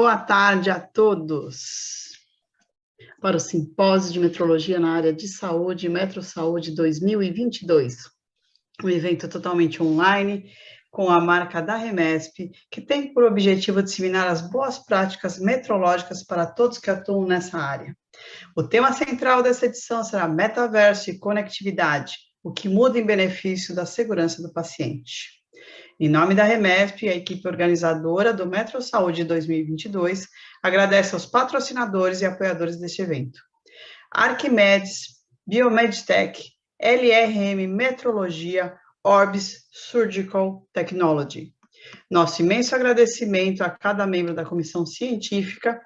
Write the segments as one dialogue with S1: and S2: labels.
S1: Boa tarde a todos para o Simpósio de Metrologia na área de saúde, MetroSaúde 2022. Um evento totalmente online, com a marca da Remesp, que tem por objetivo disseminar as boas práticas metrológicas para todos que atuam nessa área. O tema central dessa edição será metaverso e conectividade, o que muda em benefício da segurança do paciente. Em nome da Remesp, a equipe organizadora do MetroSaúde 2022 agradece aos patrocinadores e apoiadores deste evento. Arquimedes, Biomedtech, LRM Metrologia, Orbis Surgical Technology. Nosso imenso agradecimento a cada membro da comissão científica,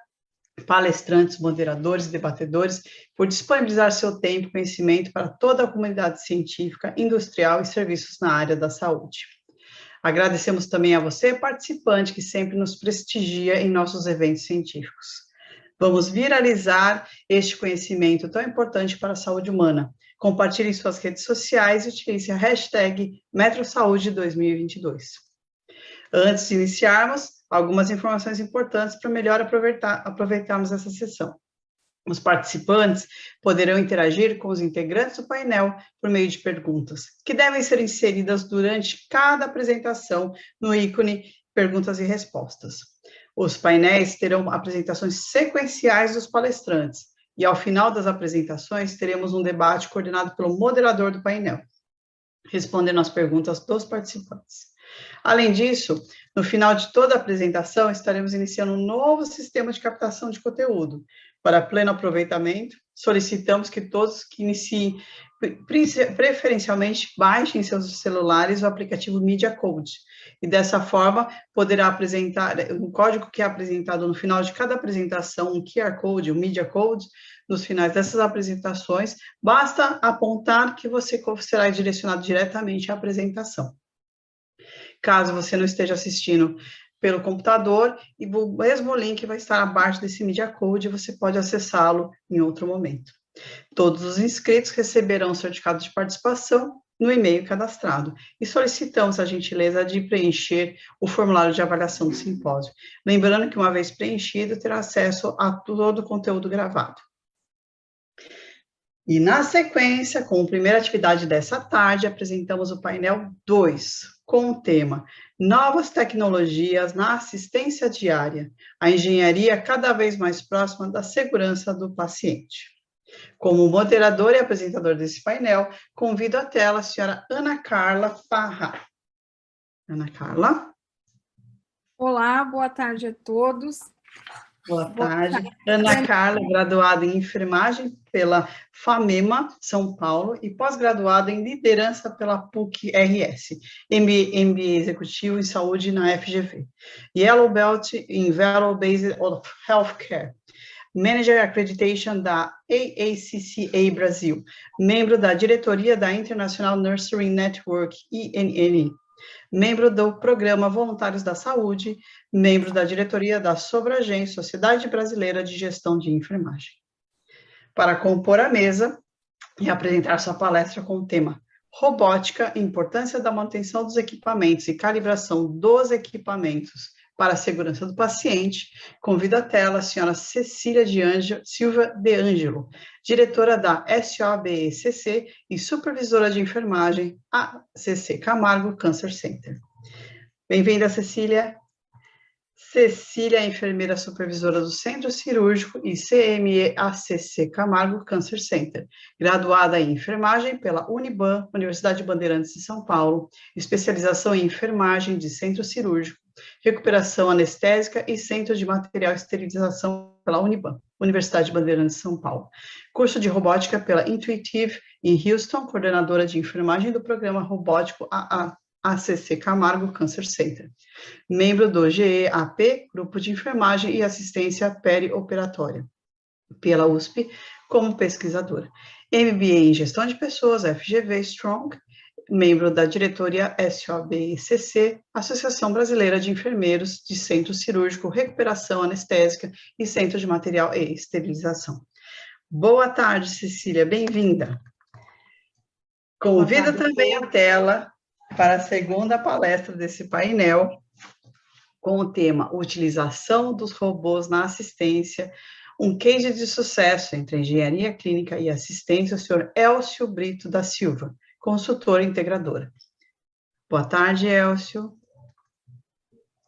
S1: palestrantes, moderadores e debatedores, por disponibilizar seu tempo e conhecimento para toda a comunidade científica, industrial e serviços na área da saúde. Agradecemos também a você, participante, que sempre nos prestigia em nossos eventos científicos. Vamos viralizar este conhecimento tão importante para a saúde humana. Compartilhe em suas redes sociais e utilize a hashtag MetroSaúde2022. Antes de iniciarmos, algumas informações importantes para melhor aproveitarmos essa sessão. Os participantes poderão interagir com os integrantes do painel por meio de perguntas, que devem ser inseridas durante cada apresentação no ícone Perguntas e Respostas. Os painéis terão apresentações sequenciais dos palestrantes, e ao final das apresentações teremos um debate coordenado pelo moderador do painel, respondendo às perguntas dos participantes. Além disso, no final de toda a apresentação, estaremos iniciando um novo sistema de captação de conteúdo. Para pleno aproveitamento, solicitamos que todos que iniciem, preferencialmente, baixem em seus celulares o aplicativo Media Code, e dessa forma poderá apresentar, um código que é apresentado no final de cada apresentação, um QR Code, um Media Code, nos finais dessas apresentações, basta apontar que você será direcionado diretamente à apresentação. Caso você não esteja assistindo pelo computador, e o mesmo link vai estar abaixo desse Media Code, você pode acessá-lo em outro momento. Todos os inscritos receberão o certificado de participação no e-mail cadastrado, e solicitamos a gentileza de preencher o formulário de avaliação do simpósio. Lembrando que, uma vez preenchido, terá acesso a todo o conteúdo gravado. E, na sequência, como primeira atividade dessa tarde, apresentamos o painel 2, com o tema Novas tecnologias na assistência diária, a engenharia cada vez mais próxima da segurança do paciente. Como moderador e apresentador desse painel, convido à tela a senhora Ana Carla Parra. Ana Carla.
S2: Olá, boa tarde a todos.
S1: Boa tarde. Ana Carla, graduada em enfermagem pela FAMEMA, São Paulo, e pós-graduada em liderança pela PUC-RS, MBA executivo em saúde na FGV, Yellow Belt em Value Based Healthcare, Manager Accreditation da AACCA Brasil, membro da diretoria da International Nursery Network, INN, membro do Programa Voluntários da Saúde, membro da diretoria da Sobragen, Sociedade Brasileira de Gestão de Enfermagem. Para compor a mesa e apresentar sua palestra com o tema Robótica, importância da manutenção dos equipamentos e calibração dos equipamentos para a segurança do paciente, convido à tela a senhora Cecília Silva de Ângelo, diretora da SOBECC e supervisora de enfermagem, ACC Camargo Cancer Center. Bem-vinda, Cecília. Cecília é enfermeira supervisora do Centro Cirúrgico e CME ACC Camargo Cancer Center, graduada em enfermagem pela Uniban, Universidade Bandeirantes de São Paulo, especialização em enfermagem de centro cirúrgico, recuperação anestésica e centro de material e esterilização pela Uniban, Universidade Bandeirantes de São Paulo. Curso de robótica pela Intuitive em Houston, coordenadora de enfermagem do programa robótico ACC Camargo Cancer Center. Membro do GEAP, Grupo de Enfermagem e Assistência Perioperatória, pela USP, como pesquisadora. MBA em Gestão de Pessoas, FGV Strong, membro da diretoria SOBECC, Associação Brasileira de Enfermeiros de Centro Cirúrgico, Recuperação Anestésica e Centro de Material e Esterilização. Boa tarde, Cecília, bem-vinda. Convido também a tela para a segunda palestra desse painel, com o tema Utilização dos robôs na assistência, um case de sucesso entre a engenharia clínica e assistência, o senhor Elcio Brito da Silva, consultora integradora. Boa tarde, Elcio.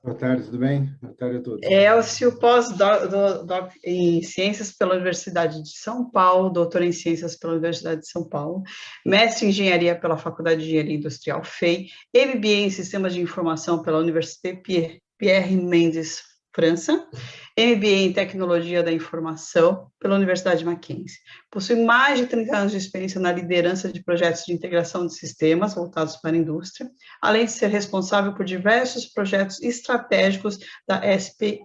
S3: Boa tarde, tudo bem? Boa tarde a todos.
S1: Elcio, pós-doc em Ciências pela Universidade de São Paulo, doutor em Ciências pela Universidade de São Paulo, mestre em Engenharia pela Faculdade de Engenharia Industrial FEI, MBA em Sistemas de Informação pela Université Pierre Mendes, França, MBA em Tecnologia da Informação pela Universidade Mackenzie. Possui mais de 30 anos de experiência na liderança de projetos de integração de sistemas voltados para a indústria, além de ser responsável por diversos projetos estratégicos da SPI.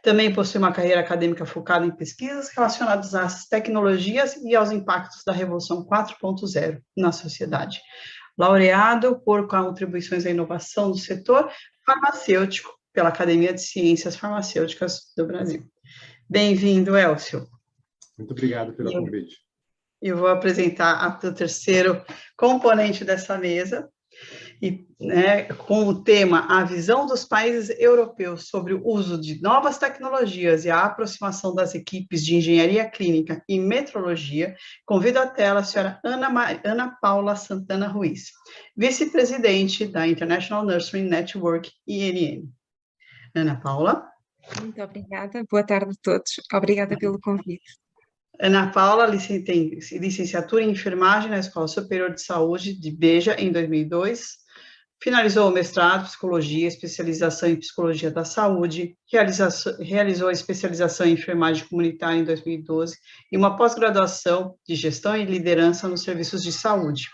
S1: Também possui uma carreira acadêmica focada em pesquisas relacionadas às tecnologias e aos impactos da Revolução 4.0 na sociedade. Laureado por contribuições à inovação do setor farmacêutico pela Academia de Ciências Farmacêuticas do Brasil. Bem-vindo, Elcio.
S3: Muito obrigado pelo convite.
S1: Eu vou apresentar o terceiro componente dessa mesa, com o tema A Visão dos Países Europeus sobre o uso de novas tecnologias e a aproximação das equipes de engenharia clínica e metrologia. Convido à tela a senhora Ana Paula Santana Ruiz, vice-presidente da International Nursery Network, INN. Ana Paula.
S2: Muito obrigada. Boa tarde a todos. Obrigada pelo convite.
S1: Ana Paula tem licenciatura em enfermagem na Escola Superior de Saúde de Beja em 2002, finalizou o mestrado em psicologia, especialização em psicologia da saúde, realizou a especialização em enfermagem comunitária em 2012 e uma pós-graduação de gestão e liderança nos serviços de saúde.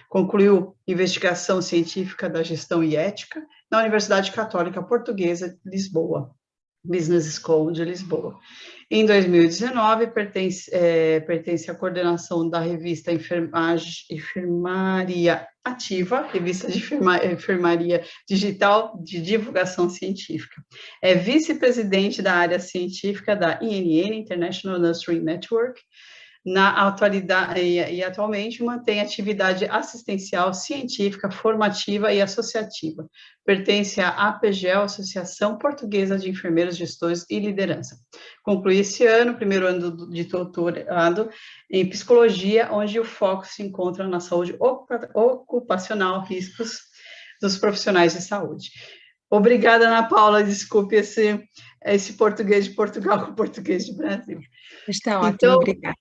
S1: Concluiu investigação científica da gestão e ética na Universidade Católica Portuguesa de Lisboa, Business School de Lisboa. Em 2019, pertence à coordenação da revista Enfermaria Ativa, revista de enfermaria digital de divulgação científica. É vice-presidente da área científica da INN, International Nursery Network, e atualmente mantém atividade assistencial, científica, formativa e associativa. Pertence à APGEL, Associação Portuguesa de Enfermeiros, Gestores e Liderança. Concluí esse ano, primeiro ano de doutorado em psicologia, onde o foco se encontra na saúde ocupacional, riscos dos profissionais de saúde. Obrigada, Ana Paula, desculpe esse português de Portugal com português de Brasil.
S2: Está ótimo, obrigada.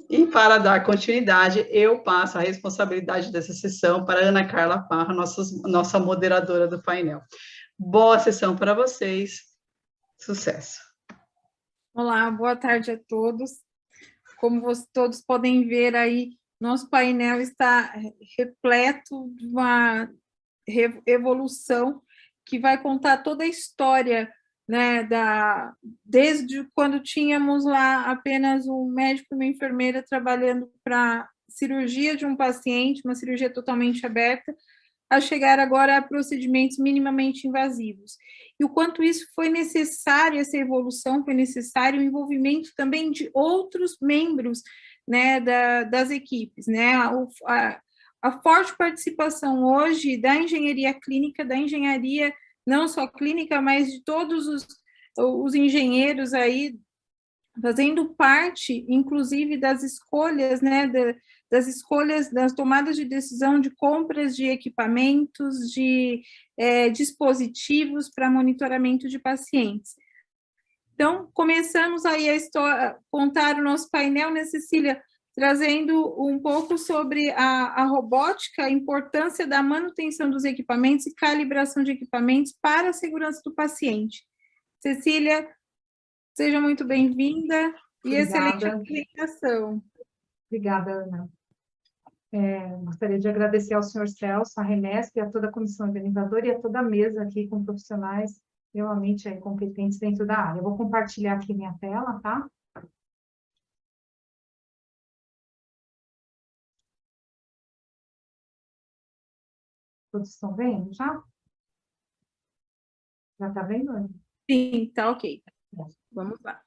S1: E para dar continuidade, eu passo a responsabilidade dessa sessão para a Ana Carla Parra, nossa moderadora do painel. Boa sessão para vocês. Sucesso.
S2: Olá, boa tarde a todos. Como todos podem ver aí, nosso painel está repleto de uma evolução que vai contar toda a história, né, desde quando tínhamos lá apenas um médico e uma enfermeira trabalhando para cirurgia de um paciente, uma cirurgia totalmente aberta, a chegar agora a procedimentos minimamente invasivos. E o quanto isso foi necessário, essa evolução, foi necessário o envolvimento também de outros membros, né, das equipes, né, a forte participação hoje da engenharia clínica, da engenharia não só clínica, mas de todos os engenheiros aí, fazendo parte, inclusive, das escolhas, né, das escolhas, das tomadas de decisão de compras de equipamentos, de dispositivos para monitoramento de pacientes. Então, começamos aí a contar o nosso painel, né, Cecília, trazendo um pouco sobre a robótica, a importância da manutenção dos equipamentos e calibração de equipamentos para a segurança do paciente. Cecília, seja muito bem-vinda e excelente apresentação.
S4: Obrigada, Ana. Gostaria de agradecer ao senhor Celso, à Remesp, a toda a comissão organizadora e a toda a mesa aqui com profissionais realmente competentes dentro da área. Eu vou compartilhar aqui minha tela, tá? Todos estão vendo já? Já está vendo, Ana?
S2: Sim, tá ok. Vamos lá.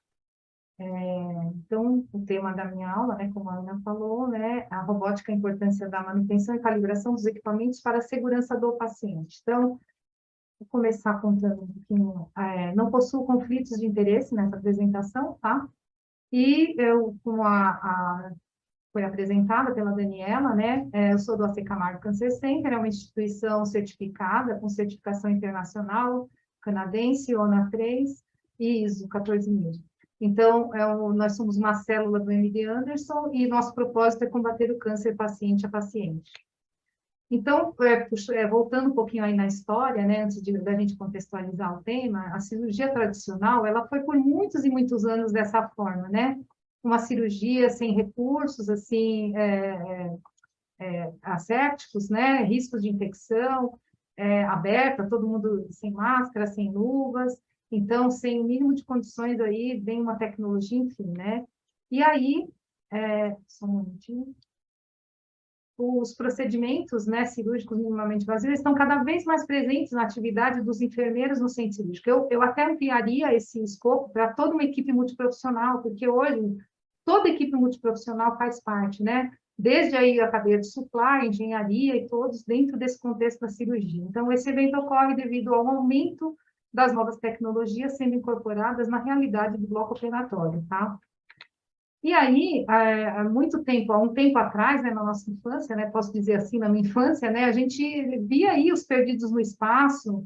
S4: Então, o tema da minha aula, né, como a Ana falou, né, a robótica, a importância da manutenção e calibração dos equipamentos para a segurança do paciente. Então, Vou começar contando um pouquinho. Não possuo conflitos de interesse nessa apresentação, tá? E eu, como foi apresentada pela Daniela, né? Eu sou do AC Camargo Cancer Center, é uma instituição certificada, com certificação internacional, canadense, ONA 3 e ISO 14000. Então, nós somos uma célula do MD Anderson e nosso propósito é combater o câncer paciente a paciente. Então, voltando um pouquinho aí na história, né, antes da gente contextualizar o tema, a cirurgia tradicional, ela foi por muitos e muitos anos dessa forma, né? Uma cirurgia sem recursos, assim, assépticos, né? Riscos de infecção, aberta, todo mundo sem máscara, sem luvas, então, sem o mínimo de condições aí, vem uma tecnologia, enfim, né? E aí, só um momentinho. Os procedimentos, né, cirúrgicos minimamente invasivos estão cada vez mais presentes na atividade dos enfermeiros no centro cirúrgico. Eu até ampliaria esse escopo para toda uma equipe multiprofissional, porque hoje toda equipe multiprofissional faz parte, né? Desde aí a cadeia de supply, engenharia e todos dentro desse contexto da cirurgia. Então, esse evento ocorre devido ao aumento das novas tecnologias sendo incorporadas na realidade do bloco operatório, tá? E aí, há um tempo atrás, né, na nossa infância, né, posso dizer assim, na minha infância, né, a gente via aí os perdidos no espaço,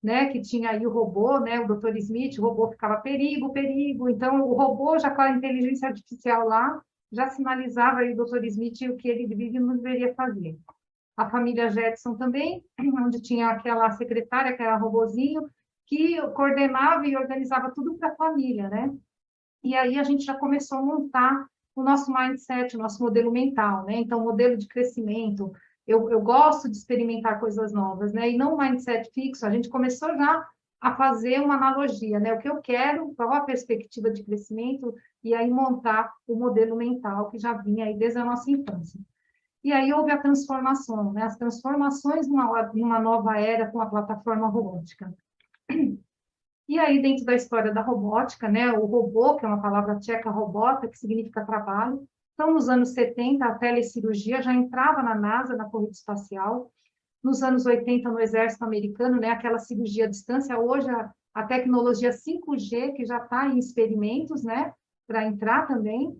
S4: né, que tinha aí o robô, né, o Dr. Smith, o robô ficava perigo, perigo, então o robô, já com a inteligência artificial lá, já sinalizava aí o Dr. Smith o que ele devia e não deveria fazer. A família Jetson também, onde tinha aquela secretária, que era robozinho, que coordenava e organizava tudo para a família, né? E aí a gente já começou a montar o nosso mindset, o nosso modelo mental, né? Então, modelo de crescimento, eu gosto de experimentar coisas novas, né? E não um mindset fixo, a gente começou já a fazer uma analogia, né? O que eu quero, qual a perspectiva de crescimento, e aí montar o modelo mental que já vinha aí desde a nossa infância. E aí houve a transformação, né? As transformações numa nova era com a plataforma robótica. E aí, dentro da história da robótica, né, o robô, que é uma palavra tcheca, robota, que significa trabalho, então, nos anos 70, a telecirurgia já entrava na NASA, na corrida espacial. Nos anos 80, no exército americano, né, aquela cirurgia à distância. Hoje, a tecnologia 5G, que já está em experimentos, né, para entrar também.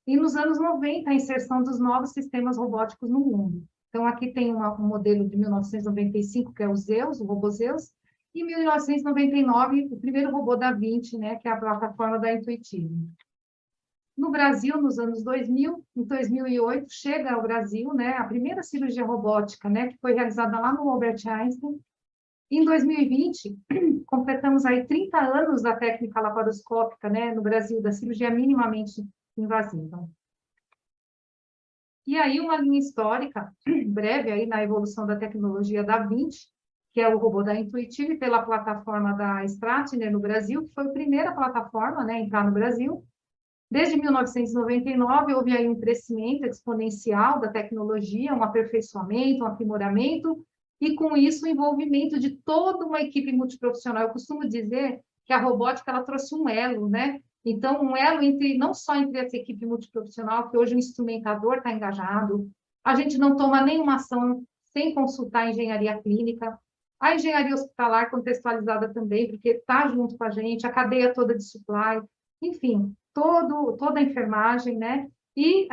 S4: E nos anos 90, a inserção dos novos sistemas robóticos no mundo. Então, aqui tem um modelo de 1995, que é o Zeus, o robô Zeus. E em 1999, o primeiro robô da Vinci, né, que é a plataforma da Intuitive. No Brasil, nos anos 2000, em 2008, chega ao Brasil, né, a primeira cirurgia robótica, né, que foi realizada lá no Albert Einstein. Em 2020, completamos aí 30 anos da técnica laparoscópica, né, no Brasil, da cirurgia minimamente invasiva. E aí, uma linha histórica, breve, aí na evolução da tecnologia da Vinci, que é o robô da Intuitive, pela plataforma da Stratner no Brasil, que foi a primeira plataforma, né, a entrar no Brasil. Desde 1999, houve aí um crescimento exponencial da tecnologia, um aperfeiçoamento, um aprimoramento, e com isso o envolvimento de toda uma equipe multiprofissional. Eu costumo dizer que a robótica ela trouxe um elo, né? Então, um elo não só entre essa equipe multiprofissional, que hoje o instrumentador está engajado, a gente não toma nenhuma ação sem consultar a engenharia clínica, a engenharia hospitalar contextualizada também, porque está junto com a gente, a cadeia toda de supply, enfim, toda a enfermagem, né? E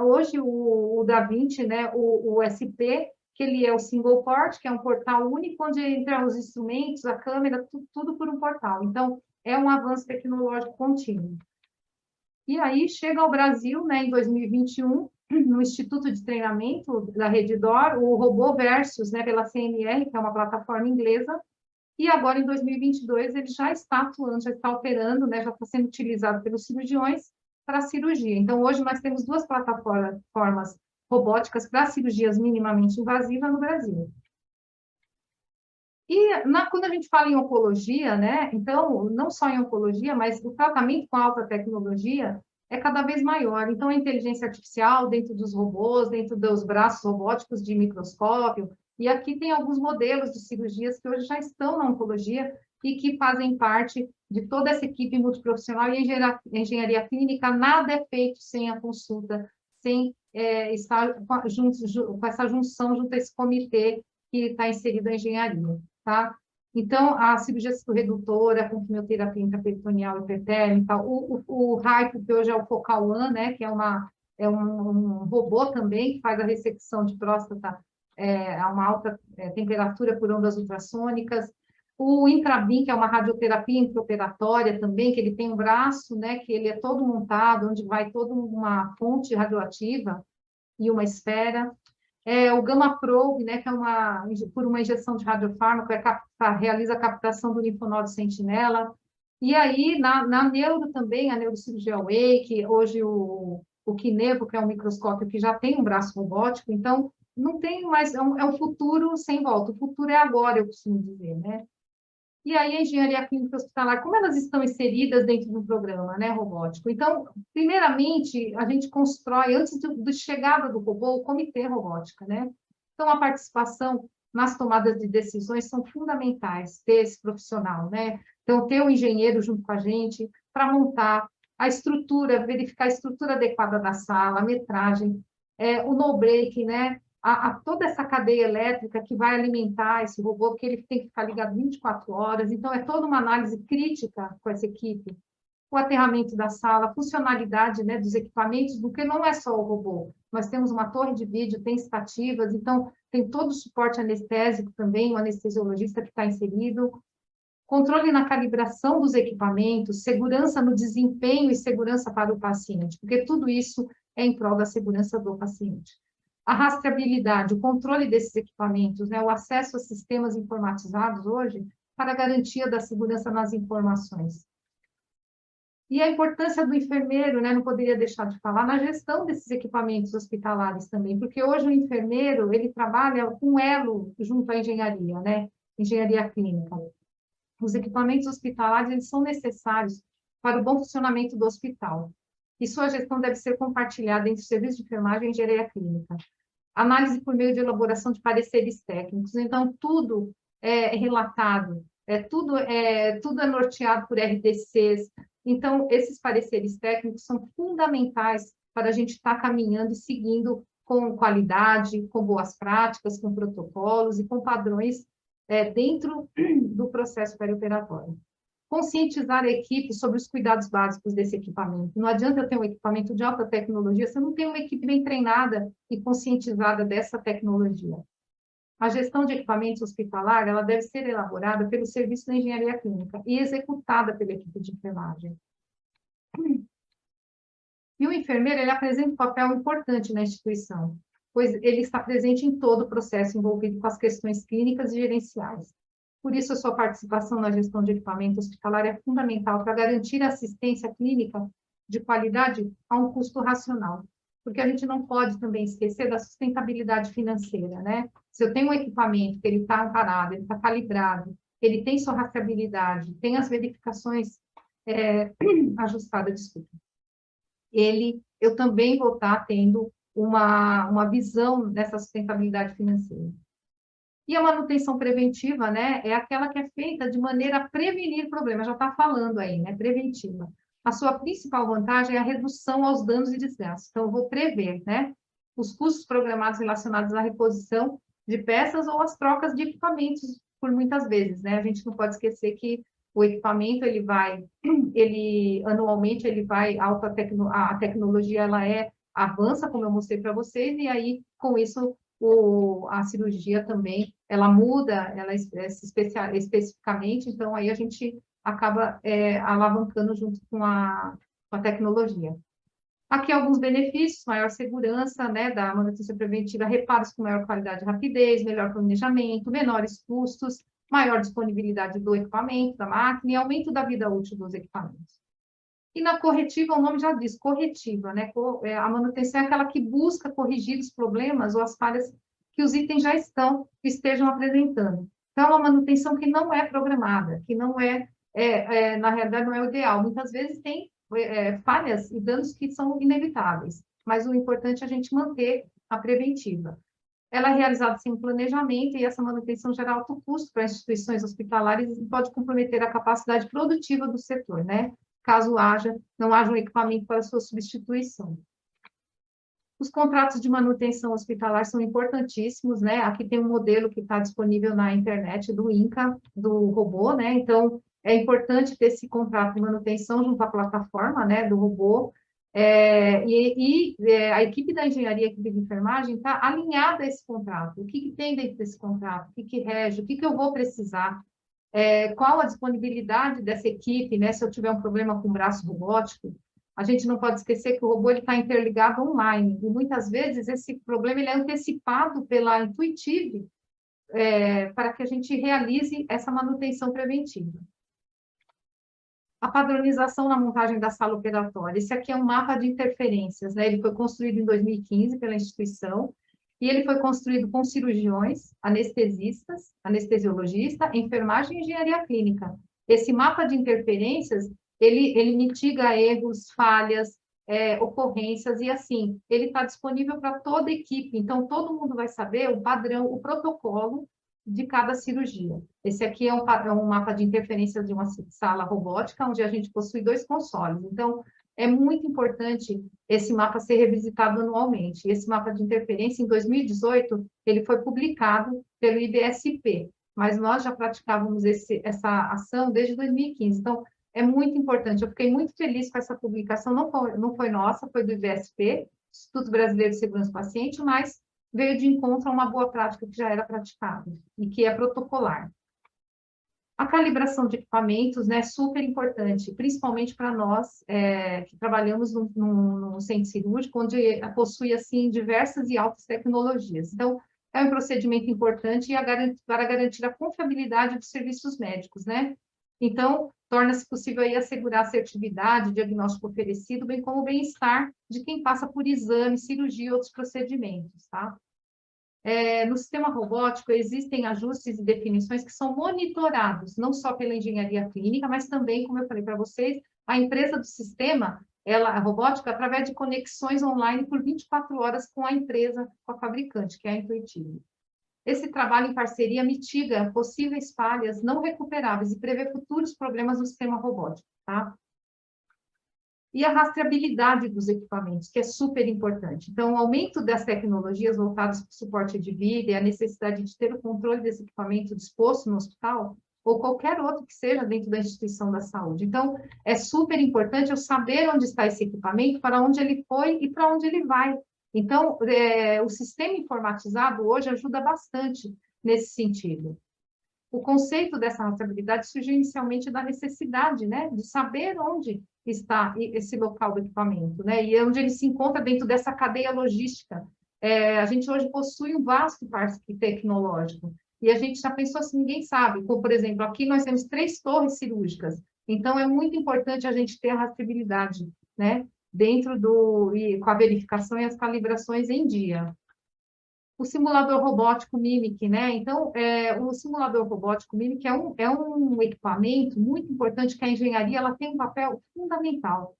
S4: hoje o Da Vinci, né, o SP, que ele é o single port, que é um portal único, onde entram os instrumentos, a câmera, tudo por um portal. Então, é um avanço tecnológico contínuo. E aí, chega ao Brasil, né, em 2021, no Instituto de Treinamento da Redditor, o robô Versus, né, pela CNR, que é uma plataforma inglesa, e agora, em 2022, ele já está atuando, já está operando, né, já está sendo utilizado pelos cirurgiões para a cirurgia. Então, hoje nós temos duas plataformas robóticas para cirurgias minimamente invasivas no Brasil. E quando a gente fala em oncologia, né, então, não só em oncologia, mas o tratamento com alta tecnologia é cada vez maior. Então, a inteligência artificial dentro dos robôs, dentro dos braços robóticos de microscópio, e aqui tem alguns modelos de cirurgias que hoje já estão na oncologia e que fazem parte de toda essa equipe multiprofissional. E engenharia clínica, nada é feito sem a consulta, sem estar com essa junção junto a esse comitê que está inserido na engenharia, tá? Então, a cirurgia redutora com quimioterapia intraperitoneal hipertérmica, o HIPO, que hoje é o Focal One, né, que é um robô também que faz a ressecção de próstata a uma alta temperatura por ondas ultrassônicas. O Intrabim, que é uma radioterapia intraoperatória também, que ele tem um braço, né, que ele é todo montado, onde vai toda uma fonte radioativa e uma esfera. O Gamma Probe, né, que é por uma injeção de radiofármaco, realiza a captação do linfonodo sentinela. E aí, na neuro também, a neurocirurgia Wake, hoje o Kinevo, que é um microscópio que já tem um braço robótico, então não tem mais, é um futuro sem volta, o futuro é agora, eu costumo dizer, né? E aí, a engenharia clínica hospitalar, como elas estão inseridas dentro do programa, né, robótico? Então, primeiramente, a gente constrói, antes da chegada do robô, o comitê robótica, né? Então, a participação nas tomadas de decisões são fundamentais, ter esse profissional, né? Então, ter o engenheiro junto com a gente para montar a estrutura, verificar a estrutura adequada da sala, a metragem, o no-break, né? Toda essa cadeia elétrica que vai alimentar esse robô, porque ele tem que ficar ligado 24 horas, então é toda uma análise crítica com essa equipe, o aterramento da sala, a funcionalidade, né, dos equipamentos, porque não é só o robô, nós temos uma torre de vídeo, tem estativas, então tem todo o suporte anestésico também, o anestesiologista que está inserido, controle na calibração dos equipamentos, segurança no desempenho e segurança para o paciente, porque tudo isso é em prol da segurança do paciente. A rastreabilidade, o controle desses equipamentos, né, o acesso a sistemas informatizados hoje para a garantia da segurança nas informações. E a importância do enfermeiro, né, não poderia deixar de falar, na gestão desses equipamentos hospitalares também, porque hoje o enfermeiro, ele trabalha com elo junto à engenharia, né, engenharia clínica. Os equipamentos hospitalares, eles são necessários para o bom funcionamento do hospital. E sua gestão deve ser compartilhada entre o serviço de enfermagem e engenharia clínica. Análise por meio de elaboração de pareceres técnicos. Então, tudo é relatado, tudo é norteado por RDCs. Então, esses pareceres técnicos são fundamentais para a gente estar caminhando e seguindo com qualidade, com boas práticas, com protocolos e com padrões dentro do processo perioperatório. Conscientizar a equipe sobre os cuidados básicos desse equipamento. Não adianta eu ter um equipamento de alta tecnologia se eu não tenho uma equipe bem treinada e conscientizada dessa tecnologia. A gestão de equipamentos hospitalar, ela deve ser elaborada pelo serviço da engenharia clínica e executada pela equipe de enfermagem. E o enfermeiro, ele apresenta um papel importante na instituição, pois ele está presente em todo o processo envolvido com as questões clínicas e gerenciais. Por isso, a sua participação na gestão de equipamento hospitalar é fundamental para garantir assistência clínica de qualidade a um custo racional. Porque a gente não pode também esquecer da sustentabilidade financeira, né? Se eu tenho um equipamento que ele está amparado, ele está calibrado, ele tem sua rastreabilidade, tem as verificações ajustadas, desculpa. Eu também vou estar tendo uma visão dessa sustentabilidade financeira. E a manutenção preventiva, né, é aquela que é feita de maneira a prevenir problemas, já está falando aí, né, preventiva. A sua principal vantagem é a redução aos danos e desgastes. Então, eu vou prever, né, os custos programados relacionados à reposição de peças ou às trocas de equipamentos, por muitas vezes, né, a gente não pode esquecer que o equipamento, anualmente, ele vai, a tecnologia, ela avança, como eu mostrei para vocês, e aí, com isso, a cirurgia também, ela muda, ela especificamente, então aí a gente acaba alavancando junto com a tecnologia. Aqui alguns benefícios: maior segurança, né, da manutenção preventiva, reparos com maior qualidade e rapidez, melhor planejamento, menores custos, maior disponibilidade do equipamento, da máquina e aumento da vida útil dos equipamentos. E na corretiva, o nome já diz, corretiva, né? A manutenção é aquela que busca corrigir os problemas ou as falhas que os itens já estejam apresentando. Então, é uma manutenção que não é programada, que não na realidade, não é o ideal. Muitas vezes tem falhas e danos que são inevitáveis, mas o importante é a gente manter a preventiva. Ela é realizada sem planejamento e essa manutenção gera alto custo para instituições hospitalares e pode comprometer a capacidade produtiva do setor, né? Caso não haja um equipamento para sua substituição. Os contratos de manutenção hospitalar são importantíssimos, né? Aqui tem um modelo que está disponível na internet do INCA, do robô, né? Então, é importante ter esse contrato de manutenção junto à plataforma, né, do robô. A equipe da engenharia, a equipe de enfermagem está alinhada a esse contrato. O que tem dentro desse contrato? O que rege? O que eu vou precisar? Qual a disponibilidade dessa equipe, né? Se eu tiver um problema com o braço robótico, a gente não pode esquecer que o robô está interligado online, e muitas vezes esse problema ele é antecipado pela Intuitive, para que a gente realize essa manutenção preventiva. A padronização na montagem da sala operatória. Esse aqui é um mapa de interferências, né? Ele foi construído em 2015 pela instituição, e ele foi construído com cirurgiões, anestesistas, anestesiologista, enfermagem e engenharia clínica. Esse mapa de interferências, ele mitiga erros, falhas, ocorrências, e assim, ele está disponível para toda a equipe, então todo mundo vai saber o padrão, o protocolo de cada cirurgia. Esse aqui é um mapa de interferências de uma sala robótica, onde a gente possui 2 consoles. Então, é muito importante esse mapa ser revisitado anualmente. Esse mapa de interferência, em 2018, ele foi publicado pelo IBSP, mas nós já praticávamos essa ação desde 2015. Então, é muito importante. Eu fiquei muito feliz com essa publicação, não foi nossa, foi do IBSP, Instituto Brasileiro de Segurança do Paciente, mas veio de encontro a uma boa prática que já era praticada e que é protocolar. A calibração de equipamentos, né, é super importante, principalmente para nós que trabalhamos num centro cirúrgico, onde possui, assim, diversas e altas tecnologias. Então, é um procedimento importante para garantir a confiabilidade dos serviços médicos, né? Então, torna-se possível aí assegurar a assertividade, o diagnóstico oferecido, bem como o bem-estar de quem passa por exame, cirurgia e outros procedimentos, tá? No sistema robótico, existem ajustes e definições que são monitorados, não só pela engenharia clínica, mas também, como eu falei para vocês, a empresa do sistema, a robótica, através de conexões online por 24 horas com a empresa, com a fabricante, que é a Intuitive. Esse trabalho em parceria mitiga possíveis falhas não recuperáveis e prevê futuros problemas no sistema robótico, tá? E a rastreabilidade dos equipamentos, que é super importante. Então, o aumento das tecnologias voltadas para o suporte de vida e a necessidade de ter o controle desse equipamento disposto no hospital, ou qualquer outro que seja dentro da instituição da saúde. Então, é super importante eu saber onde está esse equipamento, para onde ele foi e para onde ele vai. Então, o sistema informatizado hoje ajuda bastante nesse sentido. O conceito dessa rastreabilidade surgiu inicialmente da necessidade, né, de saber onde está esse local do equipamento, né, e onde ele se encontra dentro dessa cadeia logística. A gente hoje possui um vasto parque tecnológico, e a gente já pensou assim, ninguém sabe, como, por exemplo, aqui nós temos 3 torres cirúrgicas, então é muito importante a gente ter a rastreabilidade, né, com a verificação e as calibrações em dia. O simulador robótico Mimic, né? Então, o simulador robótico Mimic é um equipamento muito importante que a engenharia ela tem um papel fundamental,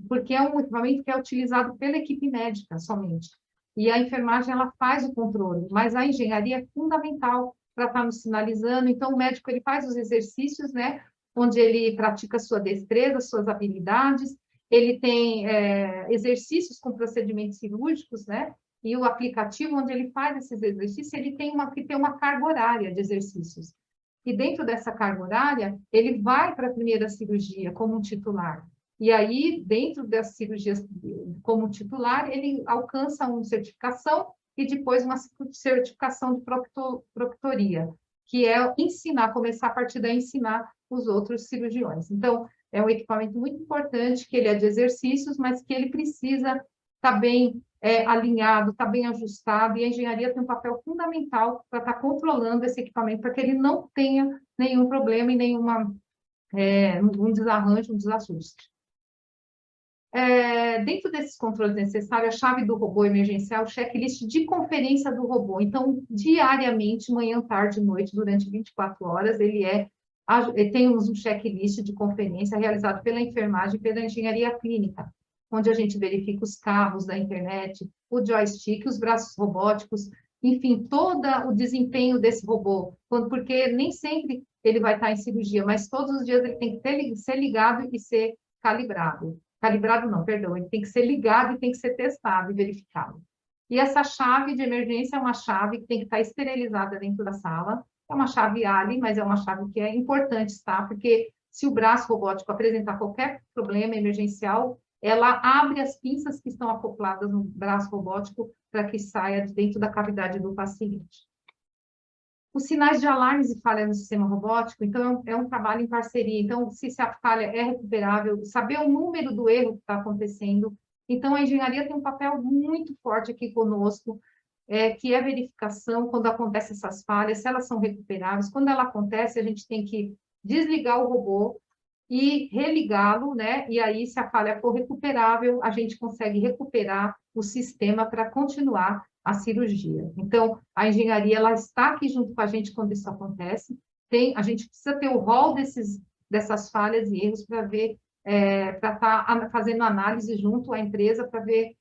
S4: porque é um equipamento que é utilizado pela equipe médica somente. E a enfermagem ela faz o controle, mas a engenharia é fundamental para estar nos sinalizando. Então, o médico ele faz os exercícios, né? Onde ele pratica sua destreza, suas habilidades. Ele tem exercícios com procedimentos cirúrgicos, né? E o aplicativo onde ele faz esses exercícios, ele tem que ter uma carga horária de exercícios. E dentro dessa carga horária, ele vai para a primeira cirurgia como um titular. E aí, dentro das cirurgias como titular, ele alcança uma certificação e depois uma certificação de proctoria, que é ensinar, começar a partir daí ensinar os outros cirurgiões. Então, é um equipamento muito importante, que ele é de exercícios, mas que ele precisa estar bem alinhado, está bem ajustado, e a engenharia tem um papel fundamental para estar controlando esse equipamento, para que ele não tenha nenhum problema e um desarranjo, um desajuste. Dentro desses controles necessários, a chave do robô emergencial, o checklist de conferência do robô. Então, diariamente, manhã, tarde, noite, durante 24 horas, temos um checklist de conferência realizado pela enfermagem e pela engenharia clínica, onde a gente verifica os cabos da internet, o joystick, os braços robóticos, enfim, todo o desempenho desse robô, porque nem sempre ele vai estar em cirurgia, mas todos os dias ele tem que ser ligado e ser calibrado. calibrado não, perdão, ele tem que ser ligado e tem que ser testado e verificado. E essa chave de emergência é uma chave que tem que estar esterilizada dentro da sala, é uma chave ALI, mas é uma chave que é importante estar, porque se o braço robótico apresentar qualquer problema emergencial, ela abre as pinças que estão acopladas no braço robótico para que saia de dentro da cavidade do paciente. Os sinais de alarmes e falha no sistema robótico, então, é um trabalho em parceria. Então, se a falha é recuperável, saber o número do erro que está acontecendo. Então, a engenharia tem um papel muito forte aqui conosco, que é a verificação quando acontecem essas falhas, se elas são recuperáveis. Quando ela acontece, a gente tem que desligar o robô e religá-lo, né? E aí, se a falha for recuperável, a gente consegue recuperar o sistema para continuar a cirurgia. Então, a engenharia, ela está aqui junto com a gente quando isso acontece. A gente precisa ter o rol dessas falhas e erros para ver, para estar fazendo análise junto à empresa, para ver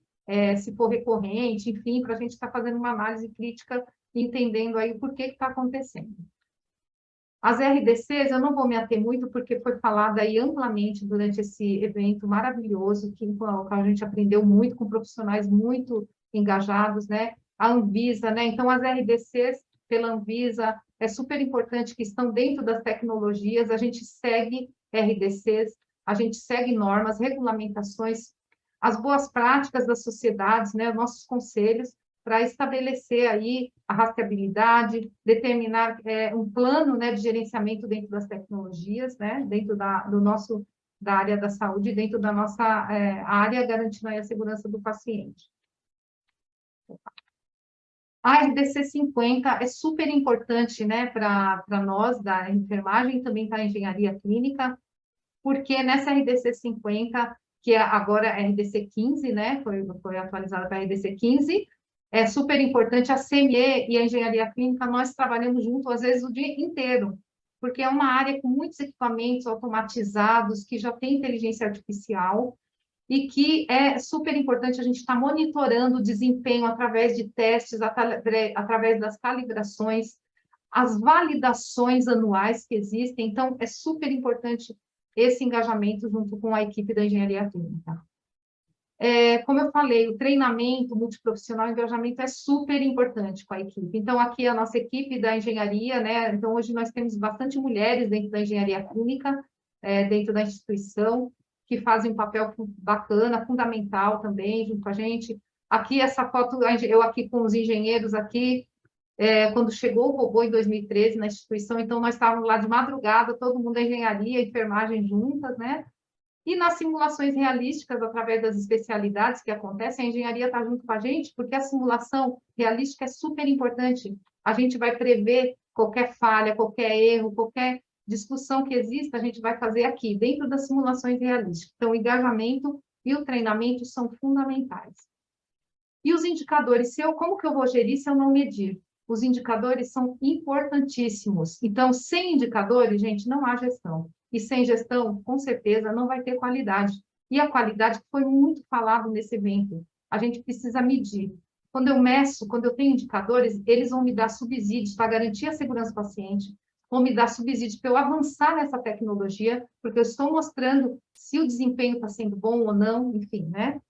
S4: se for recorrente, enfim, para a gente estar fazendo uma análise crítica, entendendo aí o porquê que está acontecendo. As RDCs, eu não vou me ater muito, porque foi falado aí amplamente durante esse evento maravilhoso, que a gente aprendeu muito com profissionais muito engajados, né? A Anvisa, né? Então, as RDCs pela Anvisa é super importante que estão dentro das tecnologias, a gente segue RDCs, a gente segue normas, regulamentações, as boas práticas das sociedades, né? Nossos conselhos, para estabelecer aí a rastreabilidade, determinar um plano, né, de gerenciamento dentro das tecnologias, né? Dentro da área da saúde, dentro da nossa área, garantindo aí a segurança do paciente. A RDC 50 é super importante, né, para nós da enfermagem, também para a engenharia clínica, porque nessa RDC 50, que agora é RDC 15, né, foi atualizada para a RDC 15, é super importante, a CME e a engenharia clínica, nós trabalhamos juntos, às vezes, o dia inteiro, porque é uma área com muitos equipamentos automatizados, que já tem inteligência artificial, e que é super importante a gente estar monitorando o desempenho através de testes, através das calibrações, as validações anuais que existem. Então, é super importante esse engajamento junto com a equipe da engenharia clínica. Como eu falei, o treinamento multiprofissional, o engajamento é super importante com a equipe. Então, aqui a nossa equipe da engenharia, né? Então, hoje nós temos bastante mulheres dentro da engenharia clínica, dentro da instituição, que fazem um papel bacana, fundamental também, junto com a gente. Aqui, essa foto, eu aqui com os engenheiros aqui, quando chegou o robô em 2013 na instituição, então nós estávamos lá de madrugada, todo mundo da engenharia, enfermagem juntas, né? E nas simulações realísticas, através das especialidades que acontecem, a engenharia está junto com a gente, porque a simulação realística é super importante. A gente vai prever qualquer falha, qualquer erro, qualquer discussão que exista, a gente vai fazer aqui, dentro das simulações realísticas. Então, o engajamento e o treinamento são fundamentais. E os indicadores, como que eu vou gerir se eu não medir? Os indicadores são importantíssimos. Então, sem indicadores, gente, não há gestão. E sem gestão, com certeza, não vai ter qualidade. E a qualidade foi muito falado nesse evento. A gente precisa medir. Quando eu meço, quando eu tenho indicadores, eles vão me dar subsídios para garantir a segurança do paciente, vão me dar subsídios para eu avançar nessa tecnologia, porque eu estou mostrando se o desempenho está sendo bom ou não, enfim, né?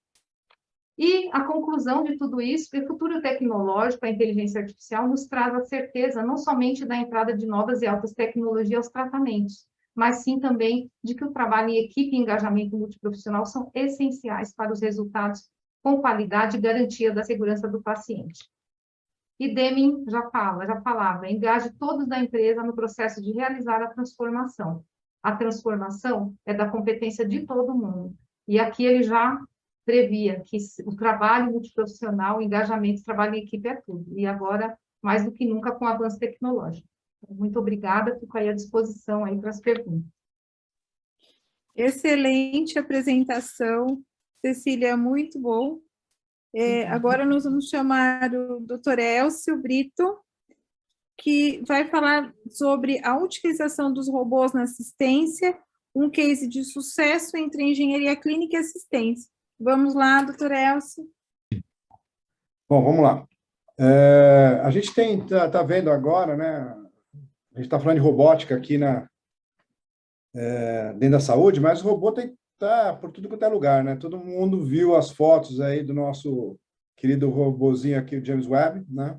S4: E a conclusão de tudo isso, que o futuro tecnológico, a inteligência artificial, nos traz a certeza não somente da entrada de novas e altas tecnologias aos tratamentos, mas sim também de que o trabalho em equipe e engajamento multiprofissional são essenciais para os resultados com qualidade e garantia da segurança do paciente. E Deming já falava, engaje todos da empresa no processo de realizar a transformação. A transformação é da competência de todo mundo. E aqui ele já previa que o trabalho multiprofissional, o engajamento, o trabalho em equipe é tudo. E agora, mais do que nunca, com o avanço tecnológico. Muito obrigada, fico aí à disposição aí para as perguntas.
S2: Excelente apresentação, Cecília, muito bom. Agora nós vamos chamar o Dr. Elcio Brito, que vai falar sobre a utilização dos robôs na assistência, um case de sucesso entre engenharia clínica e assistência. Vamos lá, doutor Elcio.
S3: Bom, vamos lá. A gente está vendo agora, né? A gente está falando de robótica aqui dentro da saúde, mas o robô tem tá por tudo quanto é lugar, né? Todo mundo viu as fotos aí do nosso querido robozinho aqui, o James Webb, né?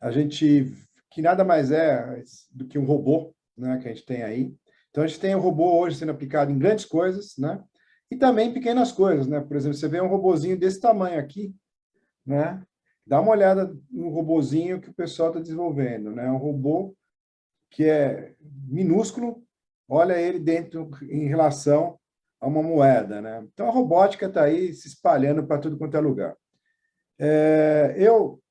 S3: A gente, que nada mais é do que um robô, né, que a gente tem aí. Então, a gente tem o robô hoje sendo aplicado em grandes coisas, né? E também em pequenas coisas, né? Por exemplo, você vê um robozinho desse tamanho aqui, né? Dá uma olhada no robozinho que o pessoal está desenvolvendo, né? Um robô que é minúsculo, olha ele dentro em relação a uma moeda, né? Então, a robótica está aí se espalhando para tudo quanto é lugar. Eu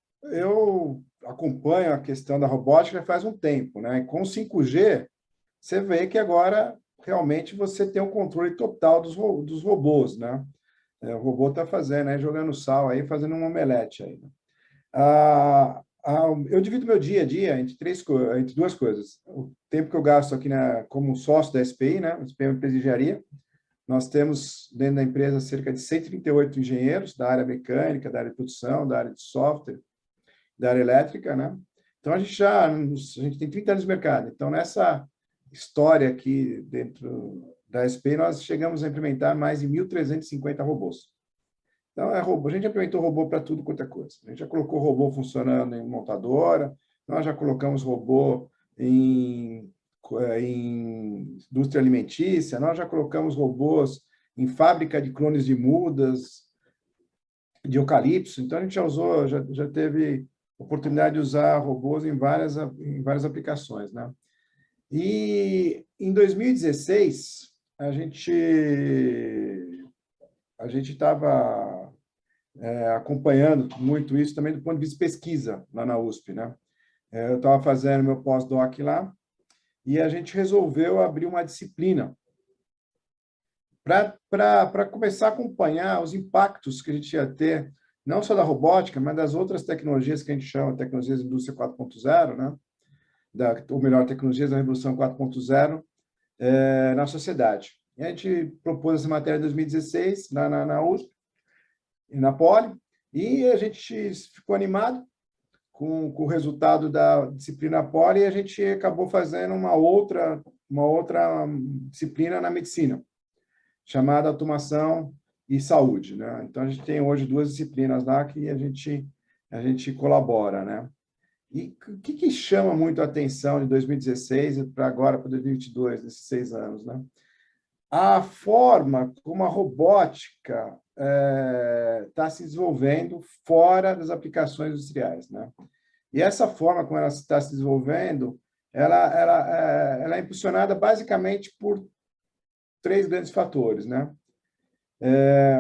S3: acompanho a questão da robótica faz um tempo, né? E com o 5G, você vê que agora realmente você tem o controle total dos robôs, né? O robô está fazendo, né? Jogando sal aí, fazendo um omelete aí, né? Eu divido meu dia a dia entre duas coisas. O tempo que eu gasto aqui como sócio da SPI, né? SPI é uma empresa de engenharia. Nós temos dentro da empresa cerca de 138 engenheiros da área mecânica, da área de produção, da área de software, da área elétrica, né? Então, a gente tem 30 anos de mercado. Então, nessa história aqui dentro da SPI, nós chegamos a implementar mais de 1.350 robôs. Então, a gente implementou robô para tudo quanto é coisa. A gente já colocou robô funcionando em montadora, nós já colocamos robô em indústria alimentícia, nós já colocamos robôs em fábrica de clones de mudas, de eucalipto. Então, a gente já teve oportunidade de usar robôs em várias aplicações, né? E em 2016, a gente estava acompanhando muito isso também do ponto de vista de pesquisa lá na USP, né? Eu estava fazendo meu pós-doc lá e a gente resolveu abrir uma disciplina para começar a acompanhar os impactos que a gente ia ter, não só da robótica, mas das outras tecnologias que a gente chama de tecnologias da indústria 4.0, né? Ou melhor, tecnologias da Revolução 4.0 na sociedade. E a gente propôs essa matéria em 2016 na USP, e na Poli, e a gente ficou animado com o resultado da disciplina Poli e a gente acabou fazendo uma outra disciplina na medicina, chamada Automação e Saúde, né? Então, a gente tem hoje duas disciplinas lá que a gente colabora, né? E o que chama muito a atenção de 2016 para agora, para 2022, nesses 6 anos, né? A forma como a robótica está se desenvolvendo fora das aplicações industriais, né? E essa forma como ela está se desenvolvendo, ela é impulsionada basicamente por 3 grandes fatores, né?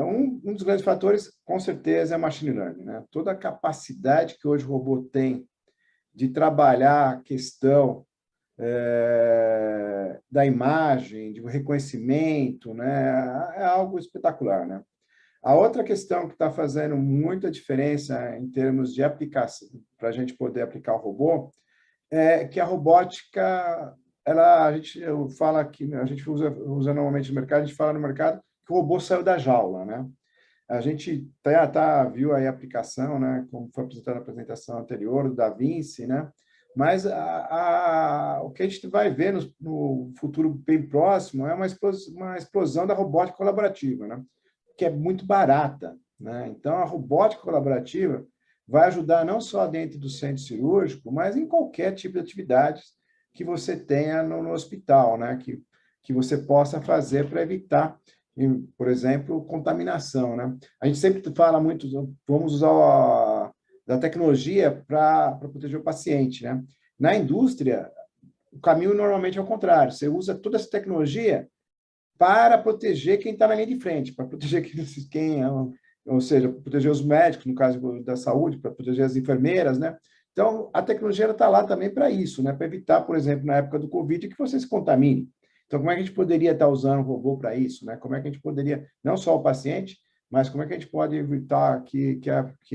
S3: Um dos grandes fatores, com certeza, é a machine learning, né? Toda a capacidade que hoje o robô tem de trabalhar a questão da imagem, de reconhecimento, né? É algo espetacular, né? A outra questão que está fazendo muita diferença em termos de aplicação, para a gente poder aplicar o robô, é que a robótica, a gente fala que a gente usa normalmente no mercado, a gente fala no mercado que o robô saiu da jaula, né? A gente viu aí a aplicação, né? Como foi apresentado na apresentação anterior, do Da Vinci, né? Mas o que a gente vai ver no futuro bem próximo é uma explosão da robótica colaborativa, né? Que é muito barata, né? Então, a robótica colaborativa vai ajudar não só dentro do centro cirúrgico, mas em qualquer tipo de atividade que você tenha no hospital, né? Que você possa fazer para evitar, por exemplo, contaminação, né? A gente sempre fala muito, vamos usar da tecnologia para proteger o paciente, né? Na indústria, o caminho normalmente é o contrário. Você usa toda essa tecnologia para proteger quem está na linha de frente, para proteger ou seja, proteger os médicos, no caso da saúde, para proteger as enfermeiras, né? Então, a tecnologia está lá também para isso, né? Para evitar, por exemplo, na época do Covid, que você se contamine. Então, como é que a gente poderia estar usando o robô para isso, né? Como é que a gente poderia, não só o paciente, mas como é que a gente pode evitar que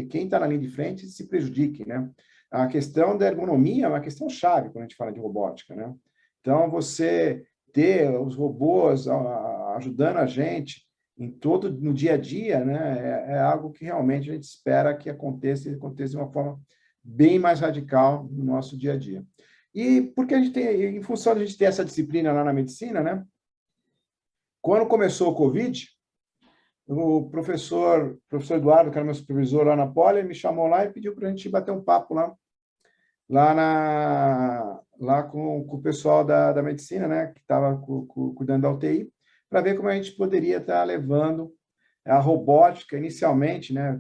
S3: quem está na linha de frente se prejudique, né? A questão da ergonomia é uma questão chave quando a gente fala de robótica, né? Então, você ter os robôs ajudando a gente no dia a dia, né, é algo que realmente a gente espera que aconteça de uma forma bem mais radical no nosso dia a dia. E porque a gente tem, em função de a gente ter essa disciplina lá na medicina, né, Quando começou o Covid, o professor Eduardo, que era meu supervisor lá na Poli, me chamou lá e pediu para a gente bater um papo lá com o pessoal da medicina, né, que estava cuidando da UTI, para ver como a gente poderia estar levando a robótica inicialmente, né,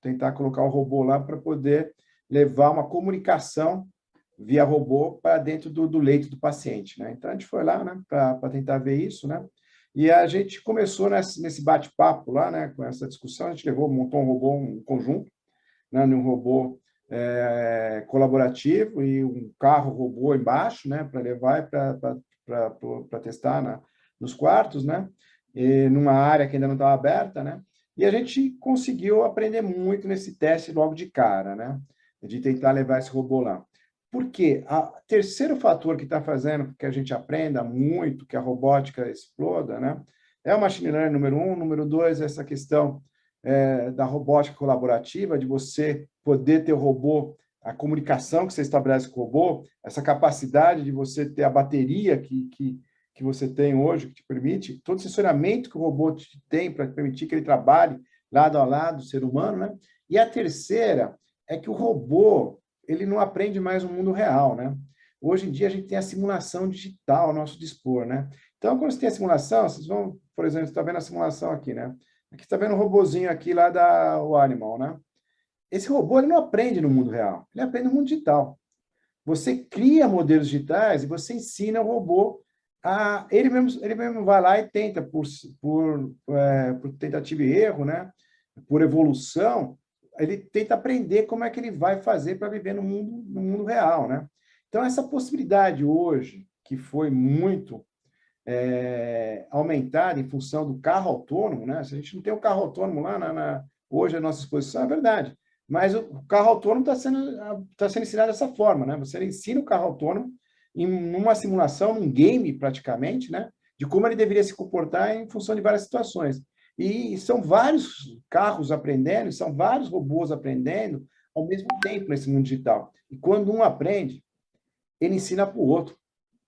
S3: tentar colocar o robô lá para poder levar uma comunicação via robô para dentro do leito do paciente, né? Então a gente foi lá, né, para tentar ver isso, né? E a gente começou nesse bate-papo lá, né, com essa discussão, a gente montou um robô, um conjunto, né, um robô colaborativo e um carro robô embaixo, né, para levar para testar nos quartos, né, e numa área que ainda não estava aberta, né, e a gente conseguiu aprender muito nesse teste logo de cara, né, de tentar levar esse robô lá. Por quê? O terceiro fator que está fazendo que a gente aprenda muito, que a robótica exploda, né, é o machine learning número 1, número 2, essa questão da robótica colaborativa, de você poder ter o robô, a comunicação que você estabelece com o robô, essa capacidade de você ter a bateria que você tem hoje, que te permite, todo o sensoriamento que o robô tem para permitir que ele trabalhe lado a lado do ser humano, né? E a terceira é que o robô, ele não aprende mais no mundo real, né? Hoje em dia, a gente tem a simulação digital ao nosso dispor, né? Então, quando você tem a simulação, vocês vão, por exemplo, você está vendo a simulação aqui, né? Aqui está vendo um robozinho aqui lá o Animal, né? Esse robô ele não aprende no mundo real, ele aprende no mundo digital. Você cria modelos digitais e você ensina o robô a... Ele mesmo vai lá e tenta, por tentativa e erro, né? Por evolução, ele tenta aprender como é que ele vai fazer para viver no mundo real, né? Então, essa possibilidade hoje, que foi muito aumentada em função do carro autônomo, né? Se a gente não tem o carro autônomo lá hoje à nossa exposição, é verdade. Mas o carro autônomo está sendo ensinado dessa forma, né? Você ensina o carro autônomo numa simulação, num game praticamente, né? De como ele deveria se comportar em função de várias situações. E são vários carros aprendendo, são vários robôs aprendendo ao mesmo tempo nesse mundo digital. E quando um aprende, ele ensina para o outro,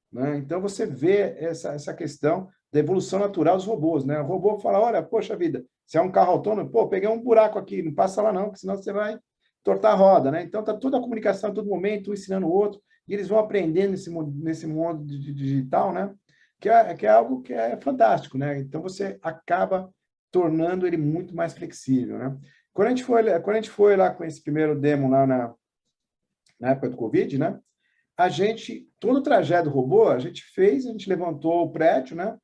S3: né? Então, você vê essa questão da evolução natural dos robôs, né? O robô fala, olha, poxa vida, se é um carro autônomo, pô, peguei um buraco aqui, não passa lá não, porque senão você vai tortar a roda, né? Então, está toda a comunicação a todo momento, um ensinando o outro, e eles vão aprendendo nesse mundo digital, né? Que é algo que é fantástico, né? Então, você acaba tornando ele muito mais flexível, né? Quando a gente foi lá com esse primeiro demo lá na época do Covid, né? Todo o trajeto do robô, a gente levantou o prédio, né?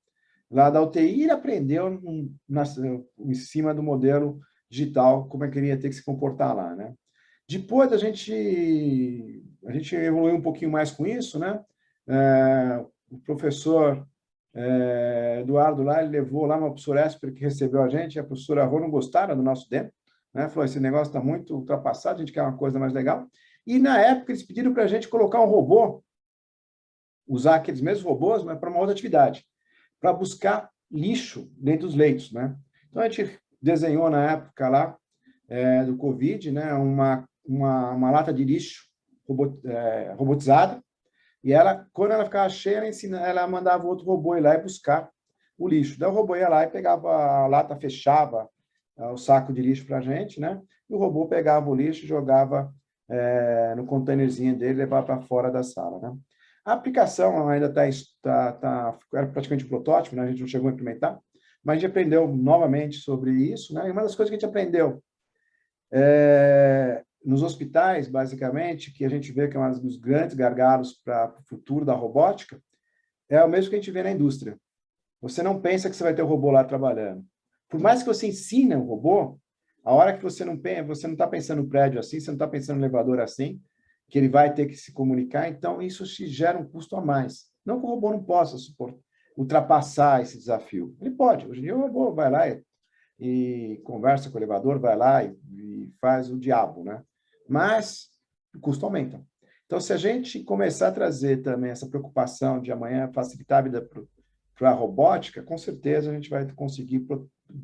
S3: Lá da UTI, e ele aprendeu em cima do modelo digital, como é que ele ia ter que se comportar lá, né? Depois a gente evoluiu um pouquinho mais com isso, né? O professor Eduardo lá, ele levou lá uma professora Esper que recebeu a gente, e a professora Rô não gostaram do nosso demo, né? Falou, esse negócio está muito ultrapassado, a gente quer uma coisa mais legal. E, na época, eles pediram para a gente colocar um robô, usar aqueles mesmos robôs, mas para uma outra atividade, para buscar lixo dentro dos leitos, né? Então, a gente desenhou, na época lá do Covid, né, uma lata de lixo robotizada, e quando ela ficava cheia, ela mandava outro robô ir lá e buscar o lixo. Daí o robô ia lá e pegava a lata, fechava o saco de lixo para a gente, né? E o robô pegava o lixo e jogava no containerzinho dele, levar para fora da sala, né? A aplicação ainda era praticamente um protótipo, né? A gente não chegou a implementar, mas a gente aprendeu novamente sobre isso, né? E uma das coisas que a gente aprendeu nos hospitais, basicamente, que a gente vê que é um dos grandes gargalos para o futuro da robótica, é o mesmo que a gente vê na indústria. Você não pensa que você vai ter o robô lá trabalhando. Por mais que você ensine o robô, a hora que você não está pensando no prédio assim, você não está pensando no elevador assim, que ele vai ter que se comunicar, então isso te gera um custo a mais. Não que o robô não possa ultrapassar esse desafio. Ele pode. Hoje em dia o robô vai lá e conversa com o elevador, vai lá e faz o diabo, né? Mas o custo aumenta. Então, se a gente começar a trazer também essa preocupação de amanhã facilitar a vida para a robótica, com certeza a gente vai conseguir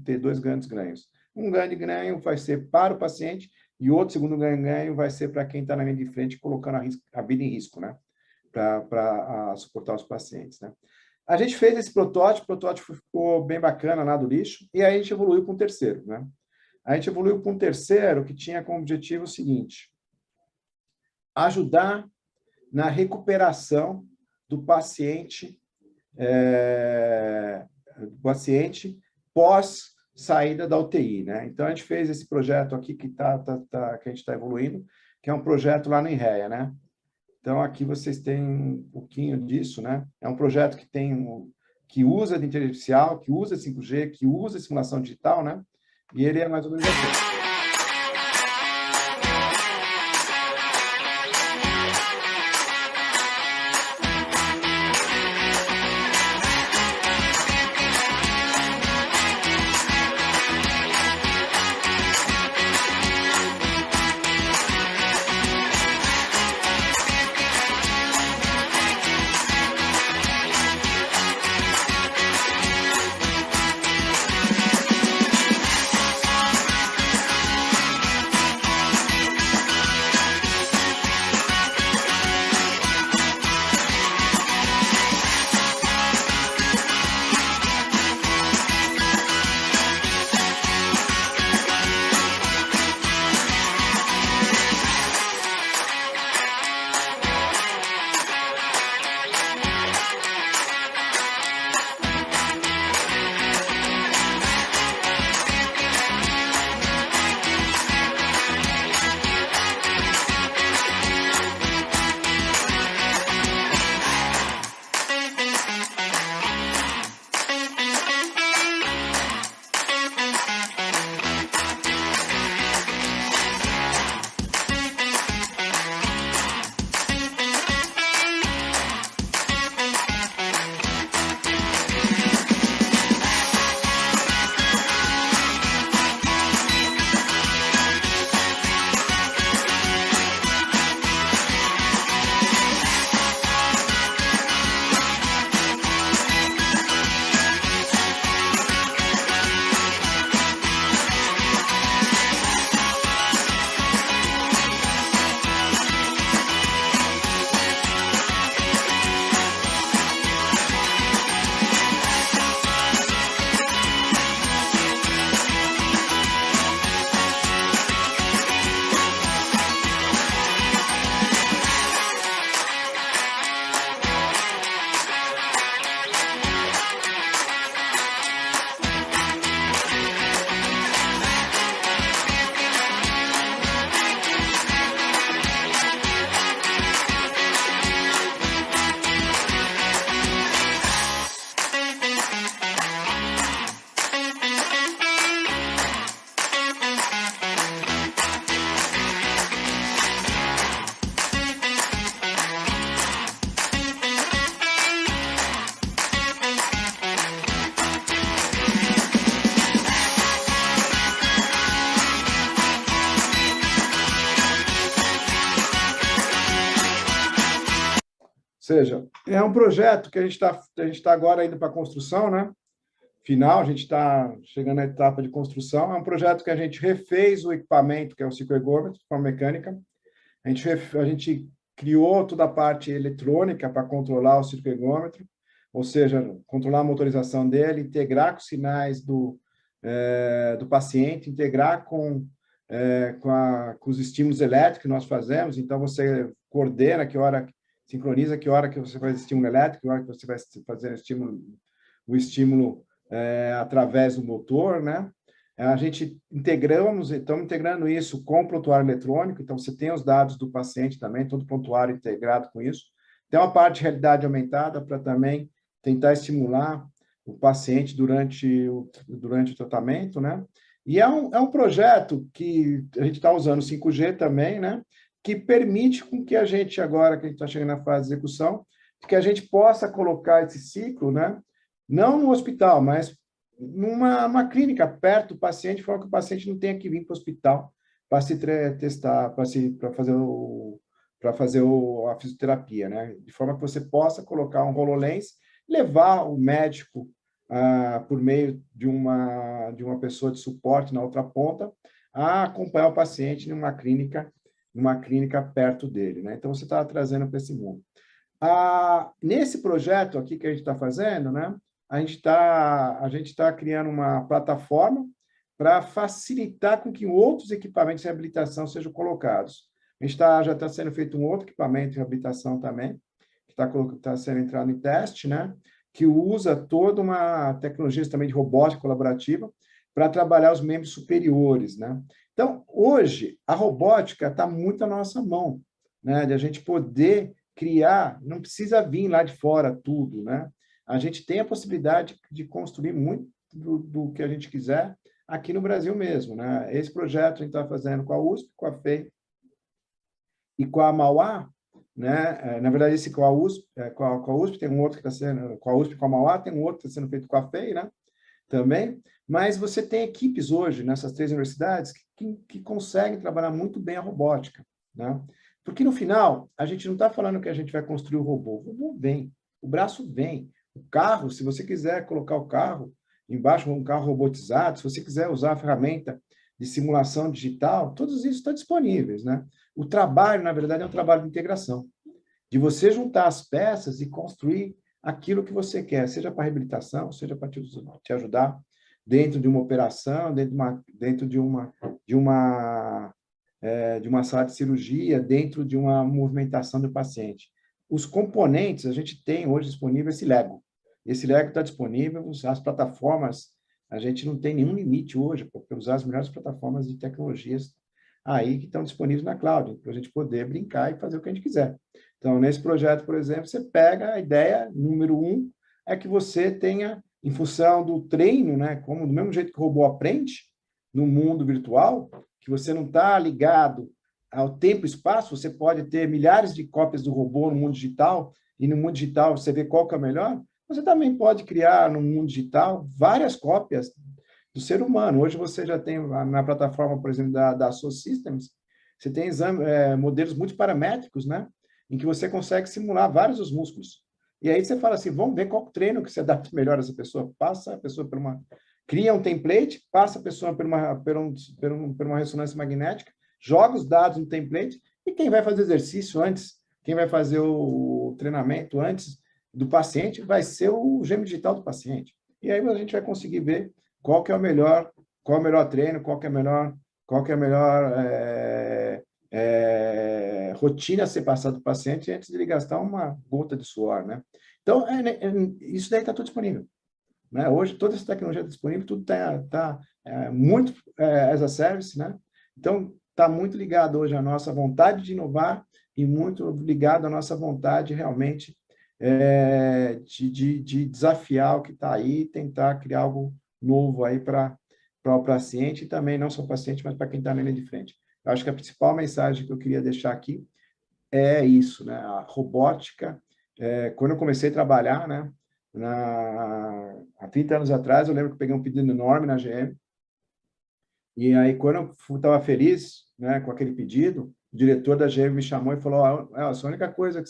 S3: ter dois grandes ganhos. Um grande ganho vai ser para o paciente e outro segundo ganho vai ser para quem está na linha de frente, colocando a vida em risco, né? Para suportar os pacientes, né? A gente fez esse protótipo, o protótipo ficou bem bacana lá do lixo, e aí a gente evoluiu para um terceiro, né? A gente evoluiu para um terceiro que tinha como objetivo o seguinte: ajudar na recuperação do paciente pós saída da UTI, né? Então, a gente fez esse projeto aqui que a gente está evoluindo, que é um projeto lá no INREA, né? Então, aqui vocês têm um pouquinho disso, né? É um projeto que usa de inteligência artificial, que usa 5G, que usa simulação digital, né? E ele é mais ou menos assim. Seja, é um projeto que a gente está agora indo para a construção, né? Final, a gente está chegando à etapa de construção. É um projeto que a gente refez o equipamento, que é o cicloergômetro, de forma mecânica. A gente criou toda a parte eletrônica para controlar o cicloergômetro, ou seja, controlar a motorização dele, integrar com os sinais do paciente, integrar com os estímulos elétricos que nós fazemos. Então, você coordena sincroniza que hora que você faz estímulo elétrico, que hora que você vai fazer o estímulo através do motor, né? A gente estamos integrando isso com o prontuário eletrônico, então você tem os dados do paciente também, todo o prontuário integrado com isso. Tem uma parte de realidade aumentada para também tentar estimular o paciente durante o tratamento, né? E é um projeto que a gente está usando 5G também, né? Que permite com que a gente, agora que a gente está chegando na fase de execução, que a gente possa colocar esse ciclo, né? Não no hospital, mas numa clínica perto do paciente, de forma que o paciente não tenha que vir para o hospital para se testar, para fazer a fisioterapia, né? De forma que você possa colocar um HoloLens, levar o médico por meio de uma pessoa de suporte na outra ponta, a acompanhar o paciente numa clínica perto dele, né? Então, você está trazendo para esse mundo. Nesse projeto aqui que a gente está fazendo, né, a gente tá criando uma plataforma para facilitar com que outros equipamentos de reabilitação sejam colocados. Já está sendo feito um outro equipamento de reabilitação também, que está sendo entrado em teste, né, que usa toda uma tecnologia também de robótica colaborativa para trabalhar os membros superiores, né? Então, hoje, a robótica está muito na nossa mão, né, de a gente poder criar, não precisa vir lá de fora tudo, né? A gente tem a possibilidade de construir muito do que a gente quiser aqui no Brasil mesmo, né? Esse projeto a gente está fazendo com a USP, com a FEI e com a Mauá, né? Na verdade, esse com a USP, com a USP tem um outro que está sendo, com a USP e com a Mauá, tem um outro que está sendo feito com a FEI, né? Também, mas você tem equipes hoje nessas 3 universidades que conseguem trabalhar muito bem a robótica, né? Porque, no final, a gente não está falando que a gente vai construir o robô vem, o braço vem, o carro, se você quiser colocar o carro embaixo, um carro robotizado, se você quiser usar a ferramenta de simulação digital, todos isso estão disponíveis, né? O trabalho, na verdade, é um trabalho de integração, de você juntar as peças e construir aquilo que você quer, seja para reabilitação, seja para te ajudar dentro de uma operação, dentro de uma sala de cirurgia, dentro de uma movimentação do paciente. Os componentes, a gente tem hoje disponível esse Lego. Esse Lego está disponível, as plataformas, a gente não tem nenhum limite hoje para usar as melhores plataformas de tecnologias aí que estão disponíveis na cloud, para a gente poder brincar e fazer o que a gente quiser. Então, nesse projeto, por exemplo, você pega a ideia, número 1, é que você tenha, em função do treino, né, como do mesmo jeito que o robô aprende, no mundo virtual, que você não está ligado ao tempo e espaço, você pode ter milhares de cópias do robô no mundo digital, e no mundo digital você vê qual que é o melhor, você também pode criar no mundo digital várias cópias do ser humano. Hoje você já tem, na plataforma, por exemplo, da SoSystems, você tem modelos multiparamétricos, né, em que você consegue simular vários dos músculos. E aí você fala assim, vamos ver qual treino que se adapta melhor a essa pessoa. Passa a pessoa por cria um template, passa a pessoa por uma ressonância magnética, joga os dados no template, e quem vai fazer exercício antes, quem vai fazer o treinamento antes do paciente, vai ser o gêmeo digital do paciente. E aí a gente vai conseguir ver qual é o melhor treino, qual que é a melhor rotina a ser passada do paciente antes de ele gastar uma gota de suor, né? Então, isso daí está tudo disponível. Né? Hoje, toda essa tecnologia está disponível, tudo está muito as a service, né? Então, está muito ligado hoje à nossa vontade de inovar e muito ligado à nossa vontade realmente de desafiar o que está aí e tentar criar algo novo aí para o paciente e também não só o paciente, mas para quem está na linha de frente. Eu acho que a principal mensagem que eu queria deixar aqui é isso, né? A robótica, quando eu comecei a trabalhar, né? Há 30 anos atrás, eu lembro que eu peguei um pedido enorme na GM, e aí, quando eu estava feliz, né, com aquele pedido, o diretor da GM me chamou e falou, a única coisa que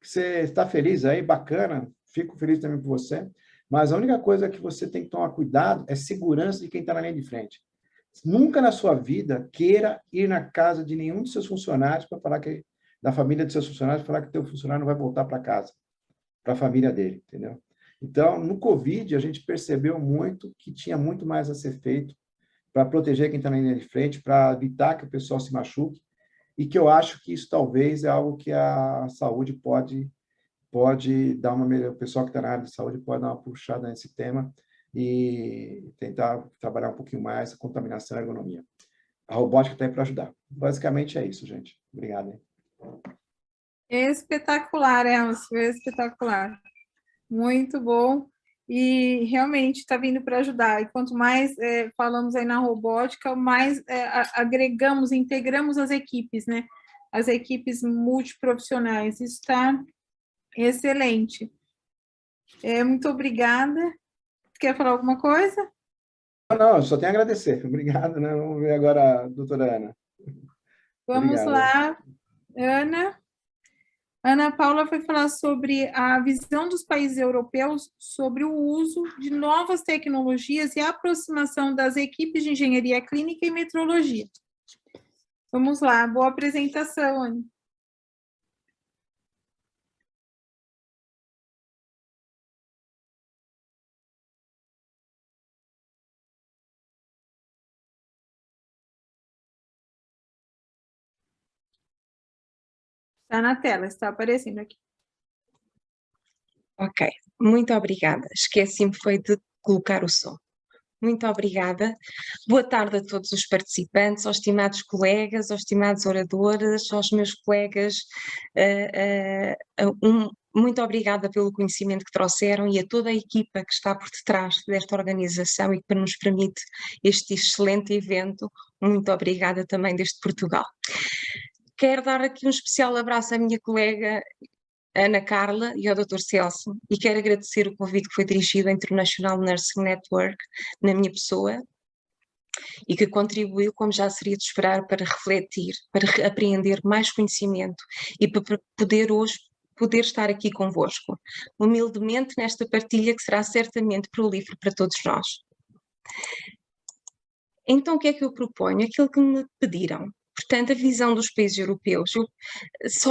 S3: você está feliz aí, bacana, fico feliz também por você, mas a única coisa que você tem que tomar cuidado é segurança de quem está na linha de frente. Nunca na sua vida queira ir na casa de nenhum dos seus funcionários para falar da família dos seus funcionários, falar que teu funcionário não vai voltar para casa, para a família dele, entendeu? Então, no Covid, a gente percebeu muito que tinha muito mais a ser feito para proteger quem está na linha de frente, para evitar que o pessoal se machuque, e que eu acho que isso talvez é algo que a saúde pode dar uma melhor, o pessoal que está na área de saúde pode dar uma puxada nesse tema e tentar trabalhar um pouquinho mais a contaminação e a ergonomia. A robótica está aí para ajudar. Basicamente é isso, gente. Obrigado. Hein?
S2: Espetacular, Elcio, espetacular. Muito bom. E realmente está vindo para ajudar. E quanto mais falamos aí na robótica, mais agregamos, integramos as equipes, né? As equipes multiprofissionais. Isso está excelente. Muito obrigada. Quer falar alguma coisa?
S3: Não, eu só tenho a agradecer. Obrigado, né? Vamos ver agora a doutora Ana.
S2: Vamos
S3: Obrigado.
S2: lá, Ana. Ana Paula foi falar sobre a visão dos países europeus sobre o uso de novas tecnologias e a aproximação das equipes de engenharia clínica e metrologia. Vamos lá, boa apresentação, Ana. Está na tela, está aparecendo aqui.
S5: Ok, muito obrigada. Esqueci-me foi de colocar o som. Muito obrigada. Boa tarde a todos os participantes, aos estimados colegas, aos estimados oradores, aos meus colegas. Muito obrigada pelo conhecimento que trouxeram e a toda a equipa que está por detrás desta organização e que nos permite este excelente evento. Muito obrigada também desde Portugal. Quero dar aqui um especial abraço à minha colega Ana Carla e ao Dr. Celso, e quero agradecer o convite que foi dirigido à International Nursing Network na minha pessoa e que contribuiu, como já seria de esperar, para refletir, para apreender mais conhecimento e para poder estar aqui convosco, humildemente nesta partilha que será certamente prolífera para todos nós. Então, o que é que eu proponho? Aquilo que me pediram. Portanto, a visão dos países europeus.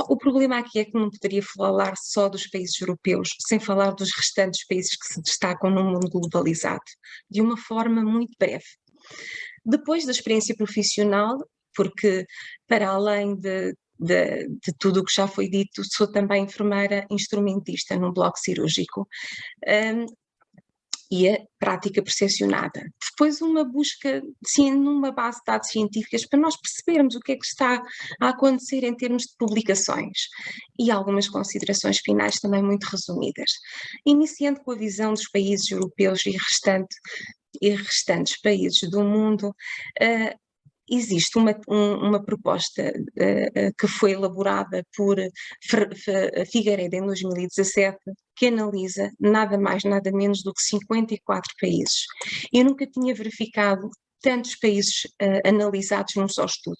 S5: O problema aqui é que não poderia falar só dos países europeus, sem falar dos restantes países que se destacam no mundo globalizado, de uma forma muito breve. Depois da experiência profissional, porque para além de tudo o que já foi dito, sou também enfermeira instrumentista num bloco cirúrgico, e a prática percepcionada. Depois uma busca numa base de dados científicas para nós percebermos o que é que está a acontecer em termos de publicações e algumas considerações finais também muito resumidas. Iniciando com a visão dos países europeus e restantes países do mundo, existe uma proposta que foi elaborada por Figueiredo em 2017, que analisa nada mais, nada menos do que 54 países. Eu nunca tinha verificado tantos países analisados num só estudo.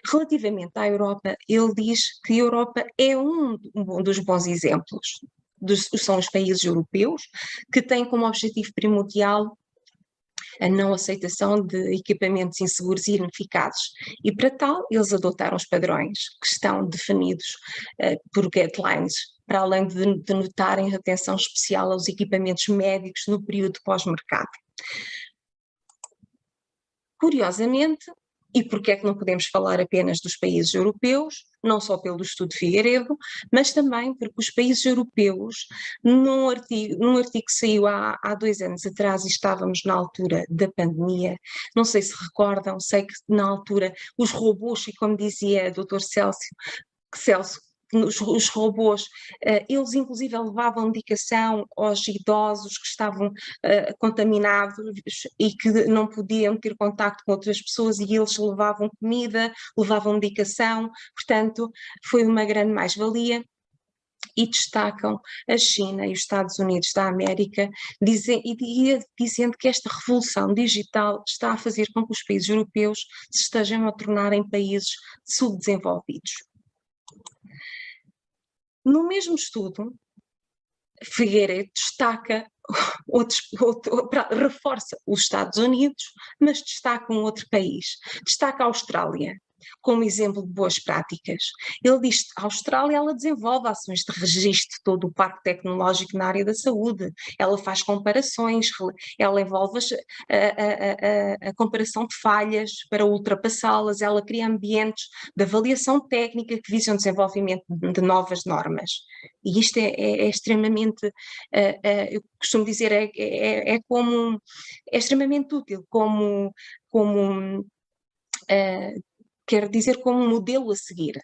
S5: Relativamente à Europa, ele diz que a Europa é um dos bons exemplos. São os países europeus que têm como objetivo primordial a não aceitação de equipamentos inseguros e ineficazes. E para tal, eles adotaram os padrões que estão definidos por guidelines, para além de denotarem atenção especial aos equipamentos médicos no período pós-mercado. Curiosamente, e porque é que não podemos falar apenas dos países europeus, não só pelo estudo Figueiredo, mas também porque os países europeus, num artigo que saiu há 2 anos atrás, e estávamos na altura da pandemia, não sei se recordam, sei que na altura os robôs, e como dizia o Dr. Celso, os robôs, eles inclusive levavam medicação aos idosos que estavam contaminados e que não podiam ter contacto com outras pessoas, e eles levavam comida, levavam medicação, portanto foi uma grande mais-valia. E destacam a China e os Estados Unidos da América, dizendo que esta revolução digital está a fazer com que os países europeus se estejam a tornar em países subdesenvolvidos. No mesmo estudo, Figueiredo destaca reforça os Estados Unidos, mas destaca um outro país, destaca a Austrália, como exemplo de boas práticas. Ele diz que a Austrália ela desenvolve ações de registro de todo o parque tecnológico na área da saúde, ela faz comparações, ela envolve a comparação de falhas para ultrapassá-las, ela cria ambientes de avaliação técnica que visam o desenvolvimento de novas normas. E isto é extremamente, eu costumo dizer, é extremamente útil quero dizer, como um modelo a seguir.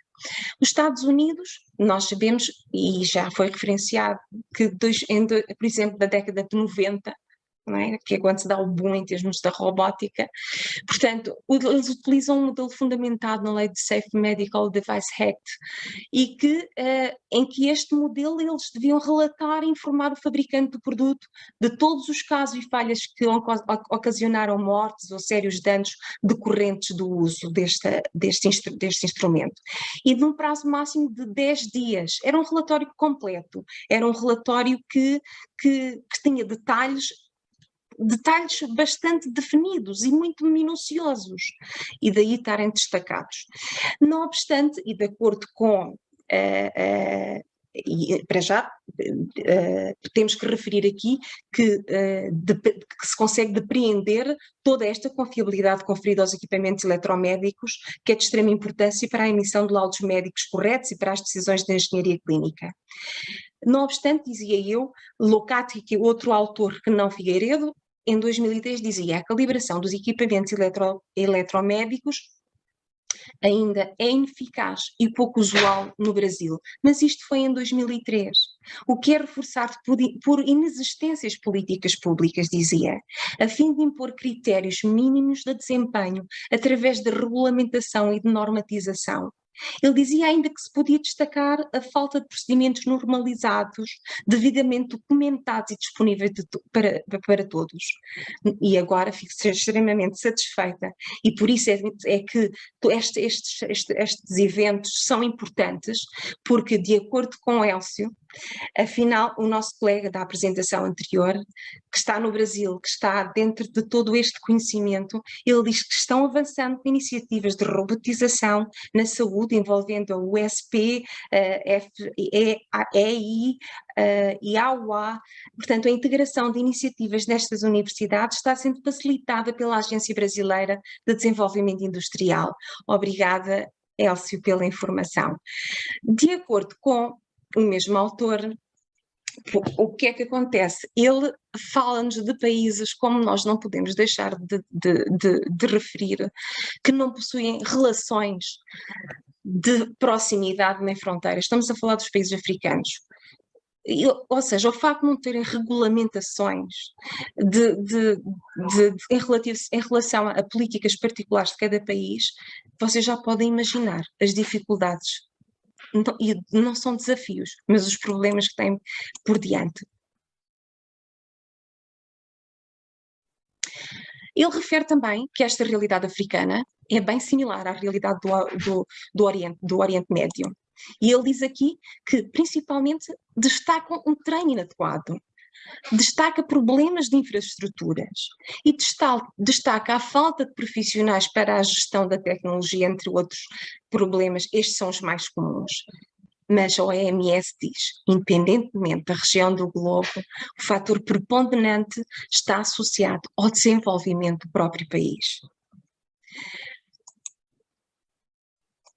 S5: Os Estados Unidos, nós sabemos, e já foi referenciado, que por exemplo, da década de 90, não é? Que é quando se dá o boom em termos da robótica, portanto, eles utilizam um modelo fundamentado na lei de Safe Medical Device Act, e em que este modelo eles deviam relatar e informar o fabricante do produto de todos os casos e falhas que ocasionaram mortes ou sérios danos decorrentes do uso deste instrumento. E num prazo máximo de 10 dias. Era um relatório completo, era um relatório que tinha detalhes bastante definidos e muito minuciosos, e daí estarem destacados. Não obstante, e de acordo com e para já temos que referir aqui que se consegue depreender toda esta confiabilidade conferida aos equipamentos eletromédicos, que é de extrema importância para a emissão de laudos médicos corretos e para as decisões de engenharia clínica. Não obstante, dizia eu, Locati, que é outro autor que não Figueiredo, em 2003 dizia: a calibração dos equipamentos eletromédicos ainda é ineficaz e pouco usual no Brasil, mas isto foi em 2003, o que é reforçado por inexistências políticas públicas, dizia, a fim de impor critérios mínimos de desempenho através de regulamentação e de normatização. Ele dizia ainda que se podia destacar a falta de procedimentos normalizados, devidamente documentados e disponíveis para todos. E agora fico extremamente satisfeita, e por isso é que estes eventos são importantes, porque, de acordo com Elcio, afinal, o nosso colega da apresentação anterior, que está no Brasil, que está dentro de todo este conhecimento, ele diz que estão avançando com iniciativas de robotização na saúde, envolvendo a USP, EI e a AUA. Portanto, a integração de iniciativas nestas universidades está sendo facilitada pela Agência Brasileira de Desenvolvimento Industrial. Obrigada, Elcio, pela informação. De acordo com o mesmo autor, o que é que acontece? Ele fala-nos de países, como nós não podemos deixar de referir, que não possuem relações de proximidade nem fronteiras. Estamos a falar dos países africanos. Ou seja, o facto de não terem regulamentações em relação a políticas particulares de cada país, vocês já podem imaginar as dificuldades. E não são desafios, mas os problemas que têm por diante. Ele refere também que esta realidade africana é bem similar à realidade do Oriente Médio. E ele diz aqui que, principalmente, destaca um treino inadequado, destaca problemas de infraestruturas e destaca a falta de profissionais para a gestão da tecnologia, entre outros problemas. Estes são os mais comuns. Mas a OMS diz, independentemente da região do globo, o fator preponderante está associado ao desenvolvimento do próprio país.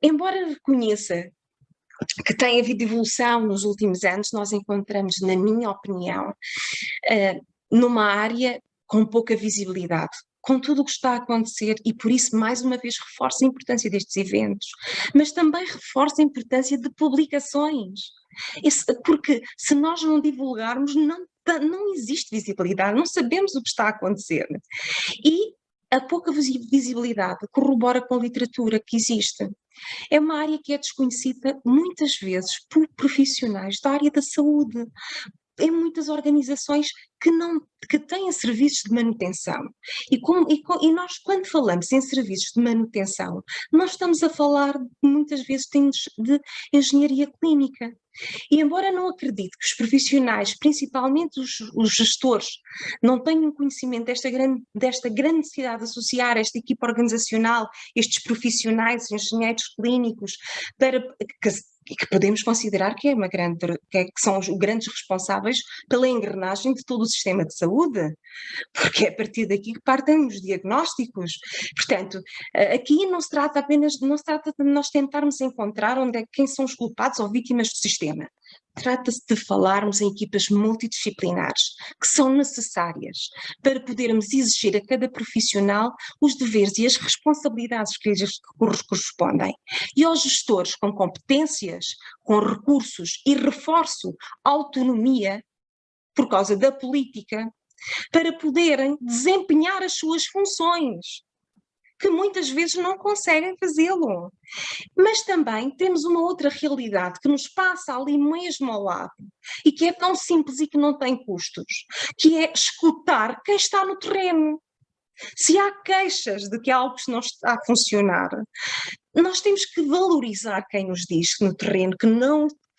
S5: Embora reconheça que tem havido evolução nos últimos anos, nós encontramos, na minha opinião, numa área com pouca visibilidade, com tudo o que está a acontecer, e por isso, mais uma vez, reforço a importância destes eventos, mas também reforço a importância de publicações, porque se nós não divulgarmos, não existe visibilidade, não sabemos o que está a acontecer. E a pouca visibilidade corrobora com a literatura que existe. É uma área que é desconhecida muitas vezes por profissionais da área da saúde, em muitas organizações que têm serviços de manutenção. E nós, quando falamos em serviços de manutenção, nós estamos a falar muitas vezes de engenharia clínica. E embora não acredite que os profissionais, principalmente os gestores, não tenham conhecimento desta grande necessidade de associar esta equipa organizacional, estes profissionais, engenheiros clínicos, que podemos considerar que são os grandes responsáveis pela engrenagem de todo o sistema de saúde, porque é a partir daqui que partem os diagnósticos. Portanto, aqui não se trata de nós tentarmos encontrar quem são os culpados ou vítimas do sistema. Trata-se de falarmos em equipas multidisciplinares, que são necessárias para podermos exigir a cada profissional os deveres e as responsabilidades que lhes correspondem. E aos gestores com competências, com recursos e reforço autonomia, por causa da política, para poderem desempenhar as suas funções, que muitas vezes não conseguem fazê-lo. Mas também temos uma outra realidade que nos passa ali mesmo ao lado e que é tão simples e que não tem custos, que é escutar quem está no terreno. Se há queixas de que algo não está a funcionar, nós temos que valorizar quem nos diz no terreno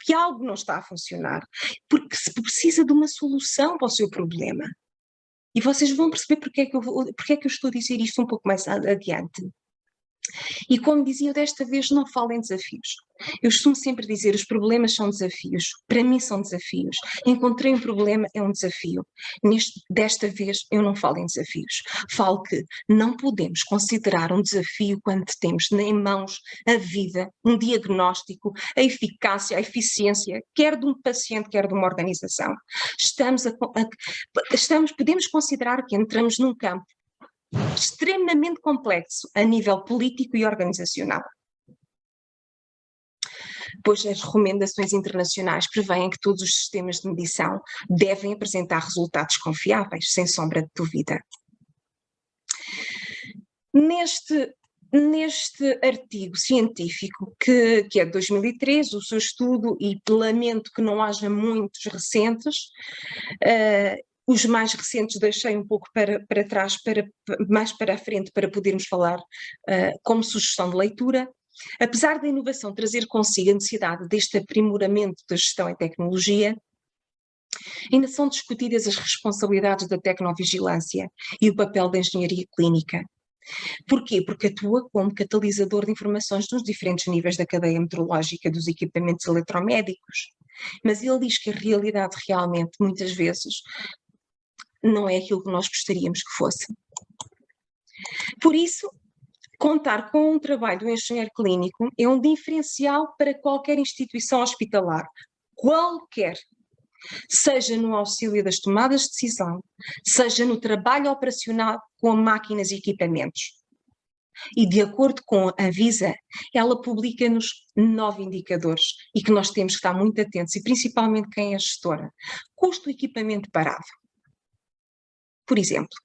S5: que algo não está a funcionar, porque se precisa de uma solução para o seu problema. E vocês vão perceber porque é que eu estou a dizer isto um pouco mais adiante. E como dizia, eu desta vez não falo em desafios. Eu costumo sempre dizer, os problemas são desafios. Para mim são desafios. Encontrei um problema, é um desafio. Desta vez eu não falo em desafios. Falo que não podemos considerar um desafio quando temos em mãos a vida, um diagnóstico, a eficácia, a eficiência, quer de um paciente, quer de uma organização. Podemos considerar que entramos num campo extremamente complexo a nível político e organizacional. Pois as recomendações internacionais prevêem que todos os sistemas de medição devem apresentar resultados confiáveis, sem sombra de dúvida. Neste artigo científico, que é de 2013, o seu estudo, e lamento que não haja muitos recentes, os mais recentes deixei um pouco para trás, mais para a frente, para podermos falar como sugestão de leitura. Apesar da inovação trazer consigo a necessidade deste aprimoramento da gestão em tecnologia, ainda são discutidas as responsabilidades da tecnovigilância e o papel da engenharia clínica. Porquê? Porque atua como catalisador de informações nos diferentes níveis da cadeia metrológica dos equipamentos eletromédicos. Mas ele diz que a realidade realmente, muitas vezes, não é aquilo que nós gostaríamos que fosse. Por isso, contar com um trabalho do engenheiro clínico é um diferencial para qualquer instituição hospitalar, qualquer, seja no auxílio das tomadas de decisão, seja no trabalho operacional com máquinas e equipamentos. E de acordo com a Anvisa, ela publica-nos 9 indicadores e que nós temos que estar muito atentos, e principalmente quem é gestora. Custo do equipamento parado. Por exemplo,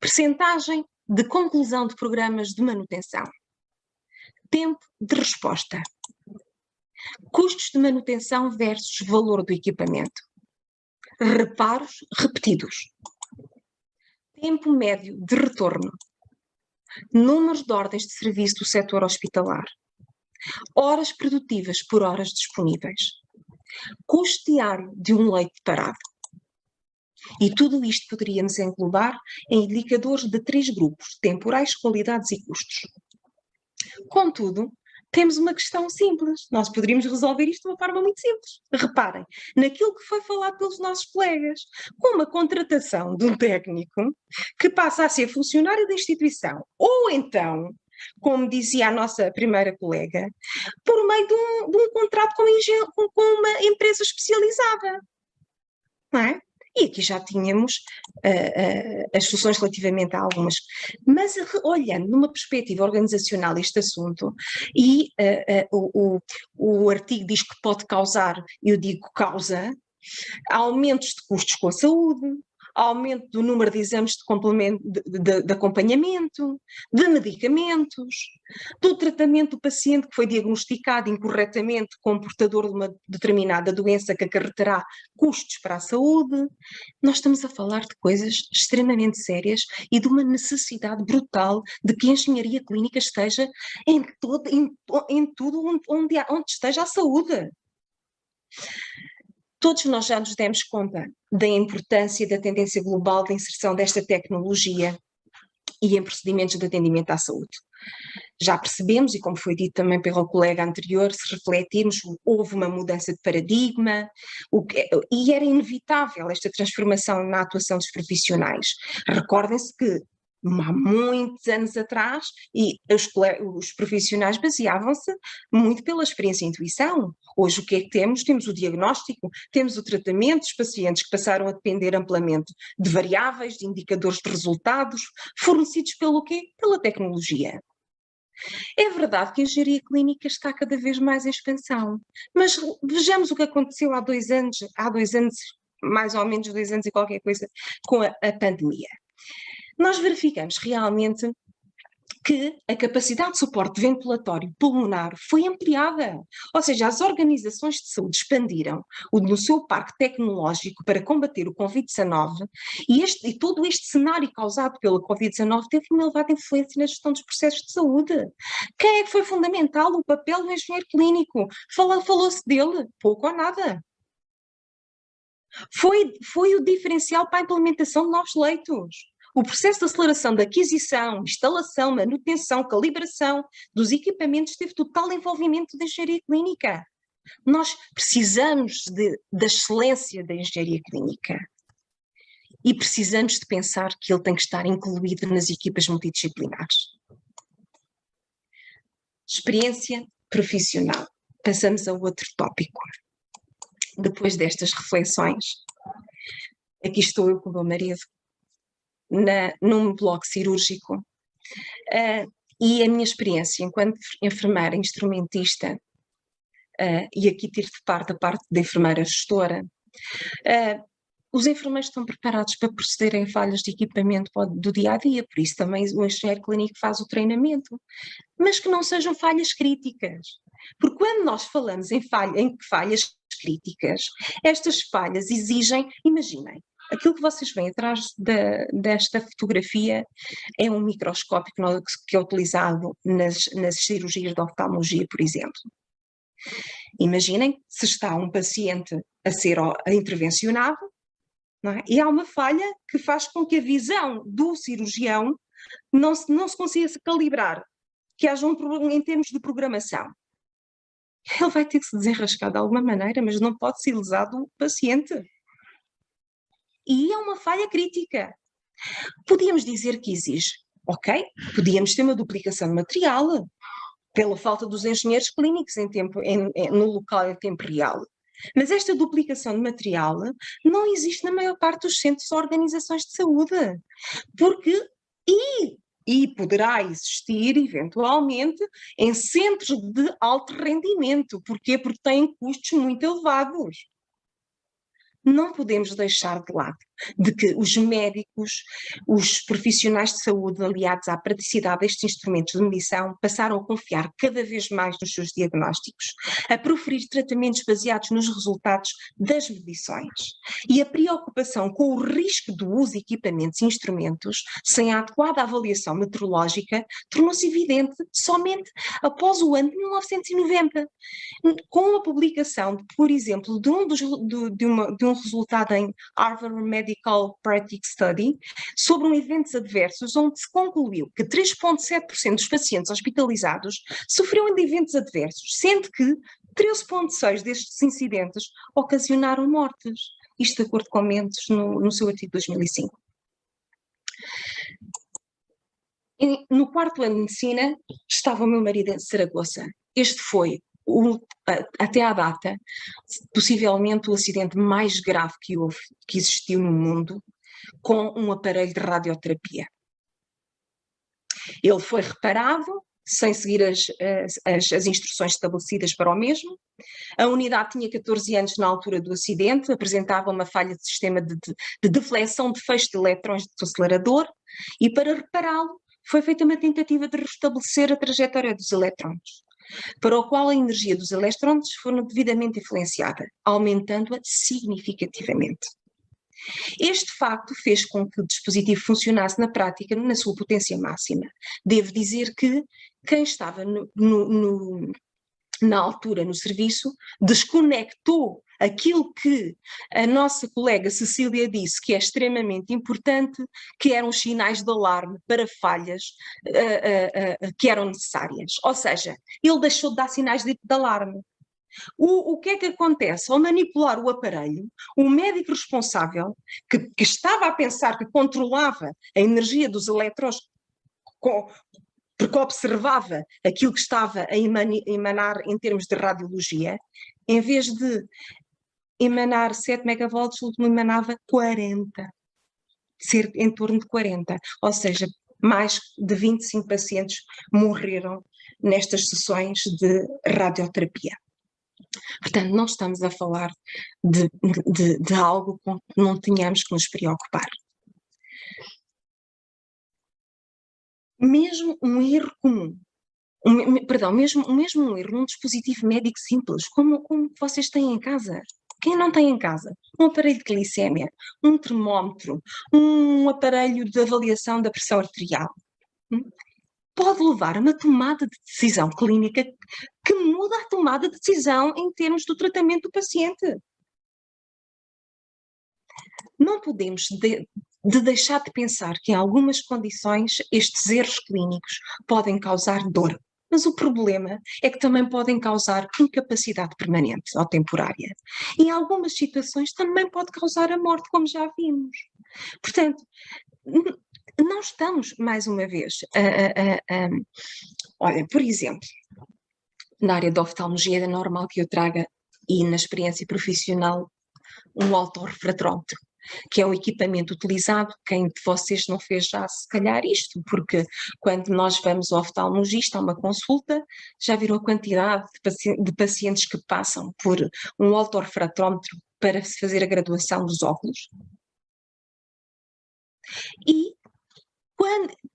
S5: percentagem de conclusão de programas de manutenção, tempo de resposta, custos de manutenção versus valor do equipamento, reparos repetidos, tempo médio de retorno, números de ordens de serviço do setor hospitalar, horas produtivas por horas disponíveis, custo diário de um leito parado. E tudo isto poderíamos englobar em indicadores de 3 grupos: temporais, qualidades e custos. Contudo, temos uma questão simples. Nós poderíamos resolver isto de uma forma muito simples. Reparem, naquilo que foi falado pelos nossos colegas, com uma contratação de um técnico que passa a ser funcionário da instituição, ou então, como dizia a nossa primeira colega, por meio de um contrato com uma empresa especializada. Não é? E aqui já tínhamos as soluções relativamente a algumas. Mas olhando numa perspectiva organizacional este assunto, e o artigo diz que pode causar, eu digo causa, aumentos de custos com a saúde, aumento do número de exames de acompanhamento, de medicamentos, do tratamento do paciente que foi diagnosticado incorretamente como portador de uma determinada doença que acarreterá custos para a saúde. Nós estamos a falar de coisas extremamente sérias e de uma necessidade brutal de que a engenharia clínica esteja em tudo onde esteja a saúde. Todos nós já nos demos conta da importância da tendência global de inserção desta tecnologia e em procedimentos de atendimento à saúde. Já percebemos, e como foi dito também pelo colega anterior, se refletirmos, houve uma mudança de paradigma, e era inevitável esta transformação na atuação dos profissionais. Recordem-se que há muitos anos atrás, e os profissionais baseavam-se muito pela experiência e intuição. Hoje o que é que temos? Temos o diagnóstico, temos o tratamento dos pacientes que passaram a depender amplamente de variáveis, de indicadores de resultados, fornecidos pelo quê? Pela tecnologia. É verdade que a engenharia clínica está cada vez mais em expansão, mas vejamos o que aconteceu há 2 anos, mais ou menos 2 anos e qualquer coisa, com a pandemia. Nós verificamos realmente que a capacidade de suporte ventilatório pulmonar foi ampliada. Ou seja, as organizações de saúde expandiram no seu parque tecnológico para combater o Covid-19 e todo este cenário causado pela Covid-19 teve uma elevada influência na gestão dos processos de saúde. Quem é que foi fundamental? O papel do engenheiro clínico. Falou-se dele? Pouco ou nada. Foi o diferencial para a implementação de novos leitos. O processo de aceleração da aquisição, instalação, manutenção, calibração dos equipamentos teve total envolvimento da engenharia clínica. Nós precisamos da excelência da engenharia clínica e precisamos de pensar que ele tem que estar incluído nas equipas multidisciplinares. Experiência profissional. Passamos a outro tópico. Depois destas reflexões, aqui estou eu com o meu marido, num bloco cirúrgico, e a minha experiência enquanto enfermeira instrumentista, e aqui tive de parte a parte da enfermeira gestora, os enfermeiros estão preparados para procederem a falhas de equipamento do dia-a-dia, por isso também o engenheiro clínico faz o treinamento, mas que não sejam falhas críticas. Porque quando nós falamos em falhas críticas, estas falhas exigem, imaginem, aquilo que vocês veem atrás desta fotografia é um microscópio que é utilizado nas cirurgias de oftalmologia, por exemplo. Imaginem se está um paciente a ser intervencionado, não é? E há uma falha que faz com que a visão do cirurgião não se consiga calibrar, que haja um problema em termos de programação. Ele vai ter que se desenrascar de alguma maneira, mas não pode ser lesado o paciente. E é uma falha crítica. Podíamos dizer que exige, ok? Podíamos ter uma duplicação de material, pela falta dos engenheiros clínicos no local em tempo real. Mas esta duplicação de material não existe na maior parte dos centros ou organizações de saúde. E poderá existir, eventualmente, em centros de alto rendimento. Porquê? Porque têm custos muito elevados. Não podemos deixar de lado de que os médicos, os profissionais de saúde aliados à praticidade destes instrumentos de medição passaram a confiar cada vez mais nos seus diagnósticos, a proferir tratamentos baseados nos resultados das medições. E a preocupação com o risco do uso de equipamentos e instrumentos sem a adequada avaliação metrológica tornou-se evidente somente após o ano de 1990, com a publicação, por exemplo, de um resultado em Harvard Medical Practice Study sobre eventos adversos, onde se concluiu que 3,7% dos pacientes hospitalizados sofreram de eventos adversos, sendo que 13,6% destes incidentes ocasionaram mortes. Isto de acordo com Mendes no seu artigo de 2005. No quarto ano de medicina estava o meu marido em Saragoça. Este foi até à data, possivelmente o acidente mais grave que existiu no mundo, com um aparelho de radioterapia. Ele foi reparado, sem seguir as instruções estabelecidas para o mesmo. A unidade tinha 14 anos na altura do acidente, apresentava uma falha de sistema de deflexão de feixe de elétrons do acelerador, e para repará-lo foi feita uma tentativa de restabelecer a trajetória dos elétrons, para o qual a energia dos elétrons foi devidamente influenciada, aumentando-a significativamente. Este facto fez com que o dispositivo funcionasse na prática na sua potência máxima. Devo dizer que quem estava na altura no serviço desconectou aquilo que a nossa colega Cecília disse que é extremamente importante, que eram os sinais de alarme para falhas que eram necessárias. Ou seja, ele deixou de dar sinais de alarme. O que é que acontece? Ao manipular o aparelho, o médico responsável, que estava a pensar que controlava a energia dos elétrons, porque observava aquilo que estava a emanar em termos de radiologia, em vez de emanar 7 megavolts, o último emanava 40, em torno de 40, ou seja, mais de 25 pacientes morreram nestas sessões de radioterapia. Portanto, não estamos a falar de algo com que não tenhamos que nos preocupar. Mesmo um erro comum, mesmo um erro num dispositivo médico simples, como vocês têm em casa. Quem não tem em casa um aparelho de glicémia, um termómetro, um aparelho de avaliação da pressão arterial, pode levar a uma tomada de decisão clínica que muda a tomada de decisão em termos do tratamento do paciente. Não podemos de deixar de pensar que em algumas condições estes erros clínicos podem causar dor. Mas o problema é que também podem causar incapacidade permanente ou temporária. E em algumas situações também pode causar a morte, como já vimos. Portanto, não estamos, mais uma vez, olha, por exemplo, na área da oftalmologia é normal que eu traga, e na experiência profissional, um autorrefratrómetro, que é um equipamento utilizado, quem de vocês não fez já se calhar isto, porque quando nós vamos ao oftalmologista a uma consulta, já viram a quantidade de pacientes que passam por um autorrefratrómetro para se fazer a graduação dos óculos? E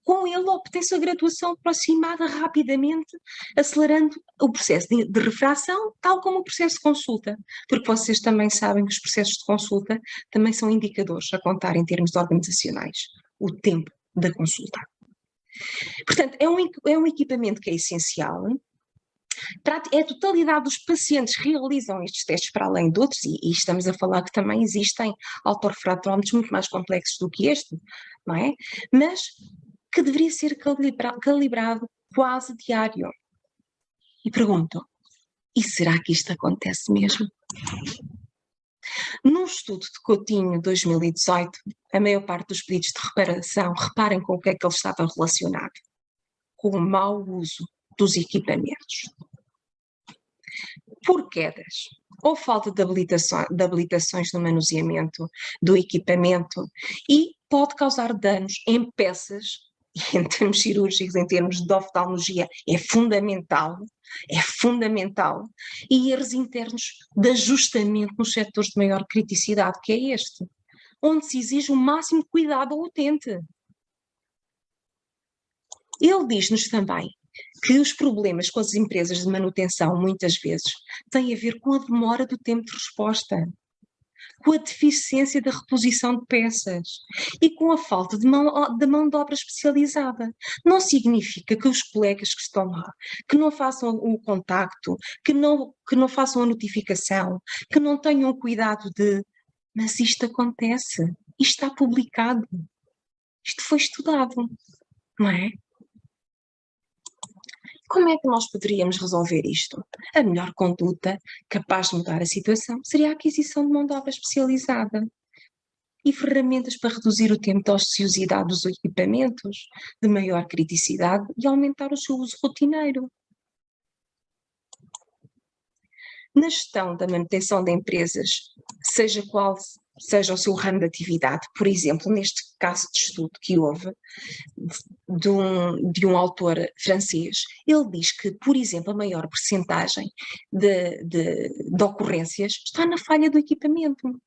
S5: com ele obtém-se a graduação aproximada rapidamente, acelerando o processo de refração, tal como o processo de consulta, porque vocês também sabem que os processos de consulta também são indicadores a contar em termos organizacionais, o tempo da consulta. Portanto, é um equipamento que é essencial. É a totalidade dos pacientes que realizam estes testes para além de outros, e estamos a falar que também existem autorrefratrómetros muito mais complexos do que este, não é? Mas que deveria ser calibrado quase diário. E pergunto, e será que isto acontece mesmo? Num estudo de Coutinho 2018, a maior parte dos pedidos de reparação, reparem com o que é que ele estava relacionado, com o mau uso dos equipamentos. Por quedas ou falta de habilitações no manuseamento do equipamento, e pode causar danos em peças, e em termos cirúrgicos, em termos de oftalmologia, é fundamental, e erros internos de ajustamento nos setores de maior criticidade, que é este, onde se exige o máximo de cuidado ao utente. Ele diz-nos também que os problemas com as empresas de manutenção, muitas vezes, têm a ver com a demora do tempo de resposta, com a deficiência da reposição de peças e com a falta de mão de obra especializada. Não significa que os colegas que estão lá, que não façam o contacto, que não façam a notificação, que não tenham cuidado mas isto acontece, isto está publicado, isto foi estudado, não é? Como é que nós poderíamos resolver isto? A melhor conduta, capaz de mudar a situação, seria a aquisição de mão de obra especializada e ferramentas para reduzir o tempo de ociosidade dos equipamentos, de maior criticidade, e aumentar o seu uso rotineiro. Na gestão da manutenção de empresas, seja qual seja o seu ramo de atividade, por exemplo, neste caso de estudo que houve, de um autor francês, ele diz que, por exemplo, a maior percentagem de ocorrências está na falha do equipamento.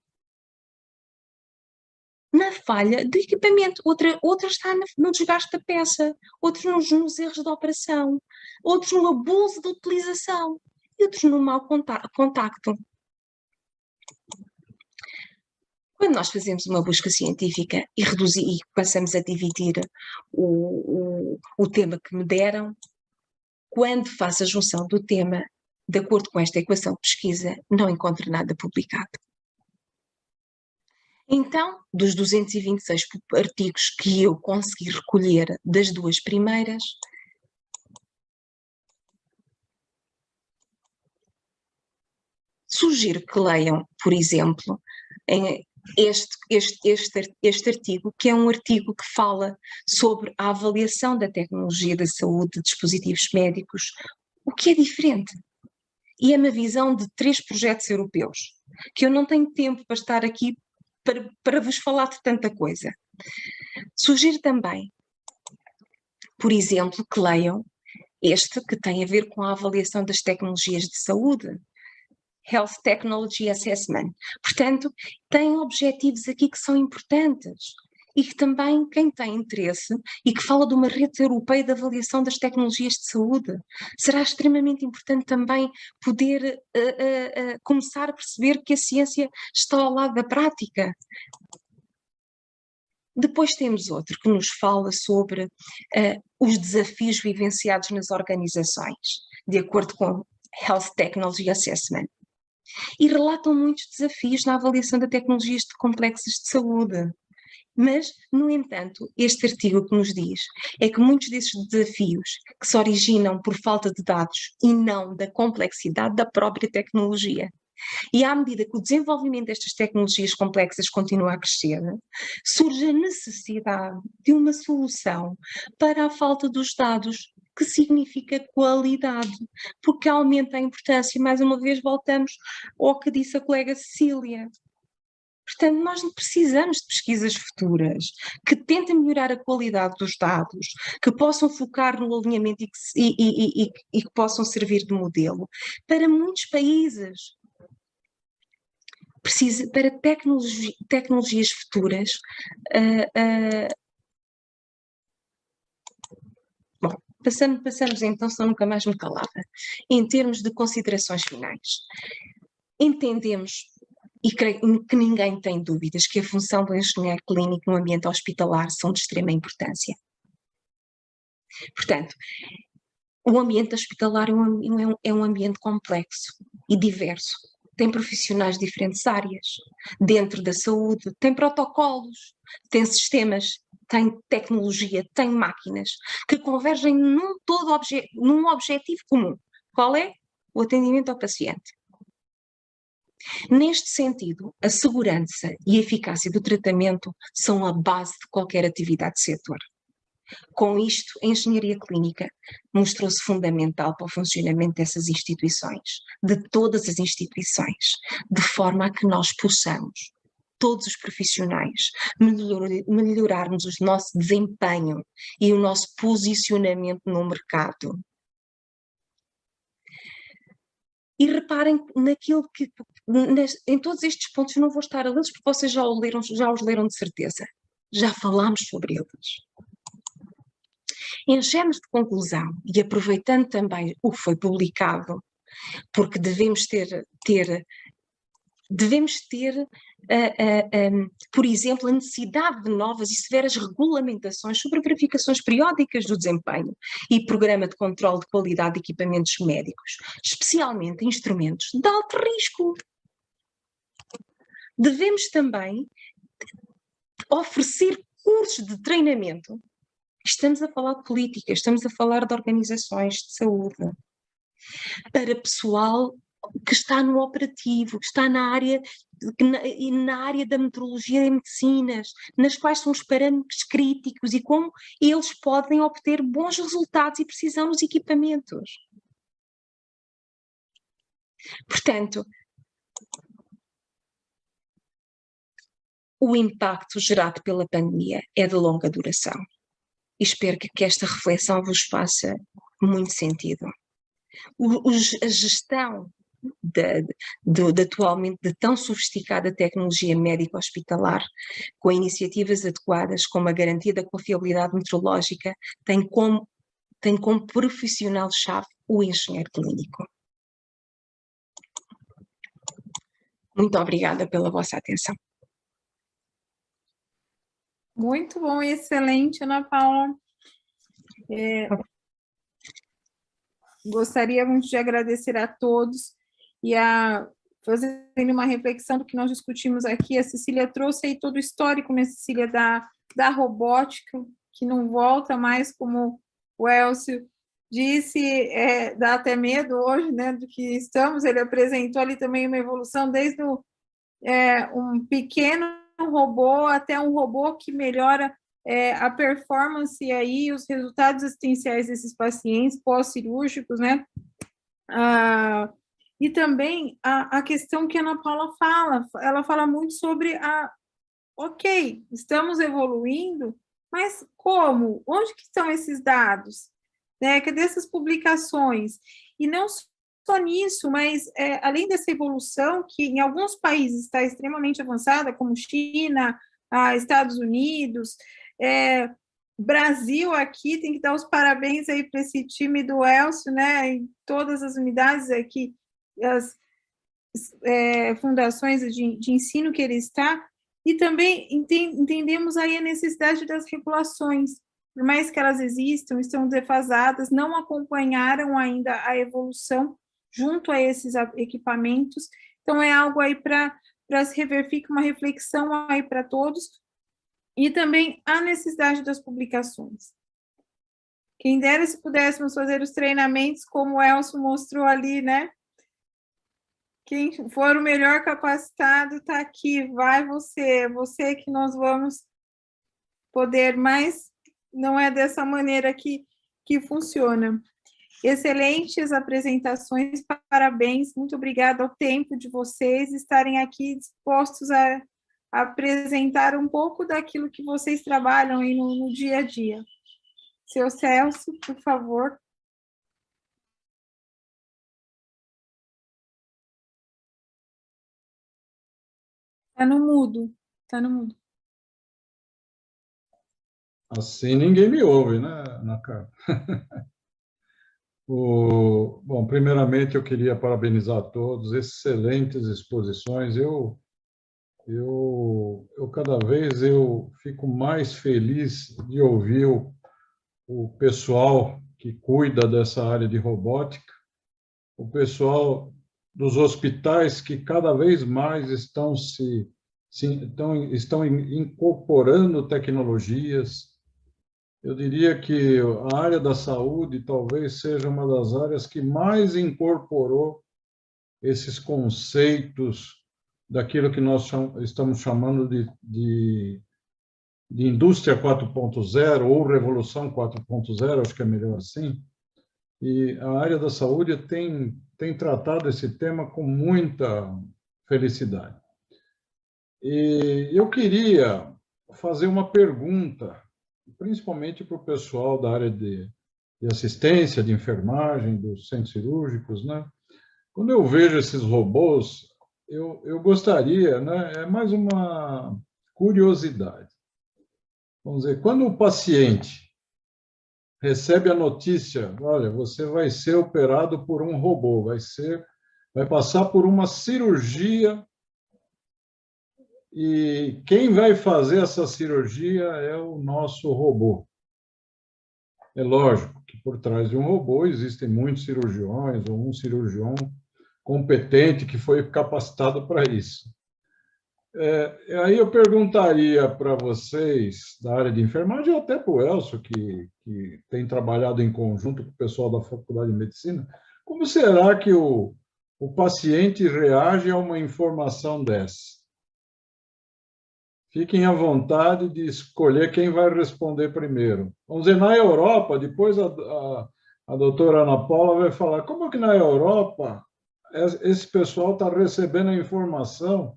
S5: Na falha do equipamento, outra está no desgaste da peça, outra nos erros de operação, outros no abuso de utilização e outros no mau contacto. Quando nós fazemos uma busca científica e passamos a dividir o tema que me deram, quando faço a junção do tema, de acordo com esta equação de pesquisa, não encontro nada publicado. Então, dos 226 artigos que eu consegui recolher das duas primeiras, sugiro que leiam, por exemplo, este artigo, que é um artigo que fala sobre a avaliação da tecnologia da saúde de dispositivos médicos, o que é diferente. E é uma visão de 3 projetos europeus, que eu não tenho tempo para estar aqui para vos falar de tanta coisa. Sugiro também, por exemplo, que leiam este que tem a ver com a avaliação das tecnologias de saúde, Health Technology Assessment. Portanto, tem objetivos aqui que são importantes e que também quem tem interesse e que fala de uma rede europeia de avaliação das tecnologias de saúde, será extremamente importante também poder começar a perceber que a ciência está ao lado da prática. Depois temos outro que nos fala sobre os desafios vivenciados nas organizações, de acordo com Health Technology Assessment. E relatam muitos desafios na avaliação de tecnologias complexas de saúde. Mas, no entanto, este artigo que nos diz é que muitos desses desafios que se originam por falta de dados e não da complexidade da própria tecnologia. E à medida que o desenvolvimento destas tecnologias complexas continua a crescer, surge a necessidade de uma solução para a falta dos dados, que significa qualidade, porque aumenta a importância. Mais uma vez voltamos ao que disse a colega Cecília. Portanto, nós precisamos de pesquisas futuras que tentem melhorar a qualidade dos dados, que possam focar no alinhamento e que possam servir de modelo para muitos países. Para tecnologias futuras. Bom, passamos então, senão nunca mais me calava. Em termos de considerações finais, entendemos, e creio que ninguém tem dúvidas, que a função do engenheiro clínico no ambiente hospitalar são de extrema importância. Portanto, o ambiente hospitalar é um ambiente complexo e diverso. Tem profissionais de diferentes áreas, dentro da saúde, tem protocolos, tem sistemas, tem tecnologia, tem máquinas, que convergem num objetivo comum. Qual é? O atendimento ao paciente. Neste sentido, a segurança e a eficácia do tratamento são a base de qualquer atividade de setor. Com isto, a engenharia clínica mostrou-se fundamental para o funcionamento dessas instituições, de todas as instituições, de forma a que nós possamos, todos os profissionais, melhorarmos o nosso desempenho e o nosso posicionamento no mercado. E reparem naquilo que, em todos estes pontos, eu não vou estar a lê-los porque vocês já os leram de certeza. Já falámos sobre eles. Em termos de conclusão, e aproveitando também o que foi publicado, porque devemos ter, por exemplo, a necessidade de novas e severas regulamentações sobre verificações periódicas do desempenho e programa de controle de qualidade de equipamentos médicos, especialmente instrumentos de alto risco. Devemos também oferecer cursos de treinamento. Estamos a falar de política, estamos a falar de organizações de saúde, para pessoal que está no operativo, que está na área da metrologia e medicinas, nas quais são os parâmetros críticos e como eles podem obter bons resultados e precisão nos equipamentos. Portanto, o impacto gerado pela pandemia é de longa duração. E espero que esta reflexão vos faça muito sentido. A gestão atualmente de tão sofisticada tecnologia médico-hospitalar, com iniciativas adequadas como a garantia da confiabilidade metrológica, tem como profissional-chave o engenheiro clínico. Muito obrigada pela vossa atenção.
S2: Muito bom, excelente, Ana Paula. Gostaríamos de agradecer a todos e fazendo uma reflexão do que nós discutimos aqui. A Cecília trouxe aí todo o histórico, né, Cecília, da robótica, que não volta mais, como o Elcio disse, dá até medo hoje, né, do que estamos. Ele apresentou ali também uma evolução desde um pequeno robô até um robô que melhora a performance e aí os resultados assistenciais desses pacientes pós-cirúrgicos, né? E também a questão que a Ana Paula fala, ela fala muito sobre ok, estamos evoluindo, mas como? Onde que estão esses dados? Né? Cadê essas publicações? E não só nisso, mas além dessa evolução, que em alguns países está extremamente avançada, como China, Estados Unidos, Brasil aqui, tem que dar os parabéns aí para esse time do Elcio, né, em todas as unidades aqui, as fundações de ensino que ele está, e também entendemos aí a necessidade das regulações, por mais que elas existam, estão defasadas, não acompanharam ainda a evolução junto a esses equipamentos, então é algo aí para se rever, fica uma reflexão aí para todos, E também a necessidade das publicações. Quem dera se pudéssemos fazer os treinamentos como o Elcio mostrou ali, né? Quem for o melhor capacitado está aqui, vai você que nós vamos poder, mas não é dessa maneira que funciona. Excelentes apresentações, parabéns, muito obrigada ao tempo de vocês estarem aqui dispostos a apresentar um pouco daquilo que vocês trabalham aí no dia a dia. Seu Celso, por favor. Está no mudo, está no mudo.
S6: Assim ninguém me ouve, né, Ana Carla? Bom, primeiramente eu queria parabenizar a todos, excelentes exposições. Eu cada vez eu fico mais feliz de ouvir o pessoal que cuida dessa área de robótica, o pessoal dos hospitais que cada vez mais estão incorporando tecnologias. Eu diria que a área da saúde talvez seja uma das áreas que mais incorporou esses conceitos daquilo que nós estamos chamando de indústria 4.0 ou revolução 4.0, acho que é melhor assim. E a área da saúde tem tratado esse tema com muita felicidade. E eu queria fazer uma pergunta, principalmente para o pessoal da área de assistência, de enfermagem, dos centros cirúrgicos, né? Quando eu vejo esses robôs, eu gostaria, né? É mais uma curiosidade. Vamos dizer, quando o paciente recebe a notícia, olha, você vai ser operado por um robô, vai passar por uma cirurgia e quem vai fazer essa cirurgia é o nosso robô. É lógico que por trás de um robô existem muitos cirurgiões ou um cirurgião competente que foi capacitado para isso. Aí eu perguntaria para vocês da área de enfermagem, ou até para o Elcio, que tem trabalhado em conjunto com o pessoal da Faculdade de Medicina, como será que o paciente reage a uma informação dessa? Fiquem à vontade de escolher quem vai responder primeiro. Vamos dizer, na Europa, depois a doutora Ana Paula vai falar como que na Europa esse pessoal está recebendo a informação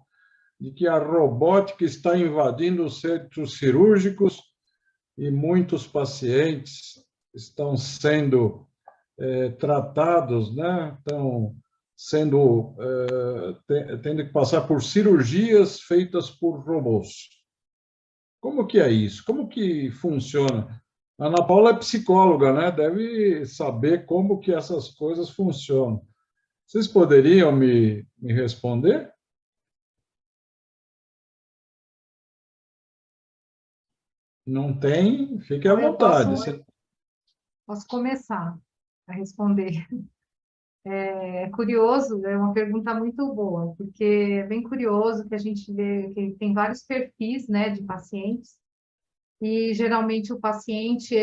S6: de que a robótica está invadindo os centros cirúrgicos e muitos pacientes estão sendo tratados, né? Estão tendo que passar por cirurgias feitas por robôs. Como que é isso? Como que funciona? A Ana Paula é psicóloga, né? Deve saber como que essas coisas funcionam. Vocês poderiam me responder? Não tem? Fique à vontade.
S4: Posso começar a responder. É curioso, é uma pergunta muito boa, porque é bem curioso que a gente vê que tem vários perfis, né, de pacientes, e geralmente o paciente,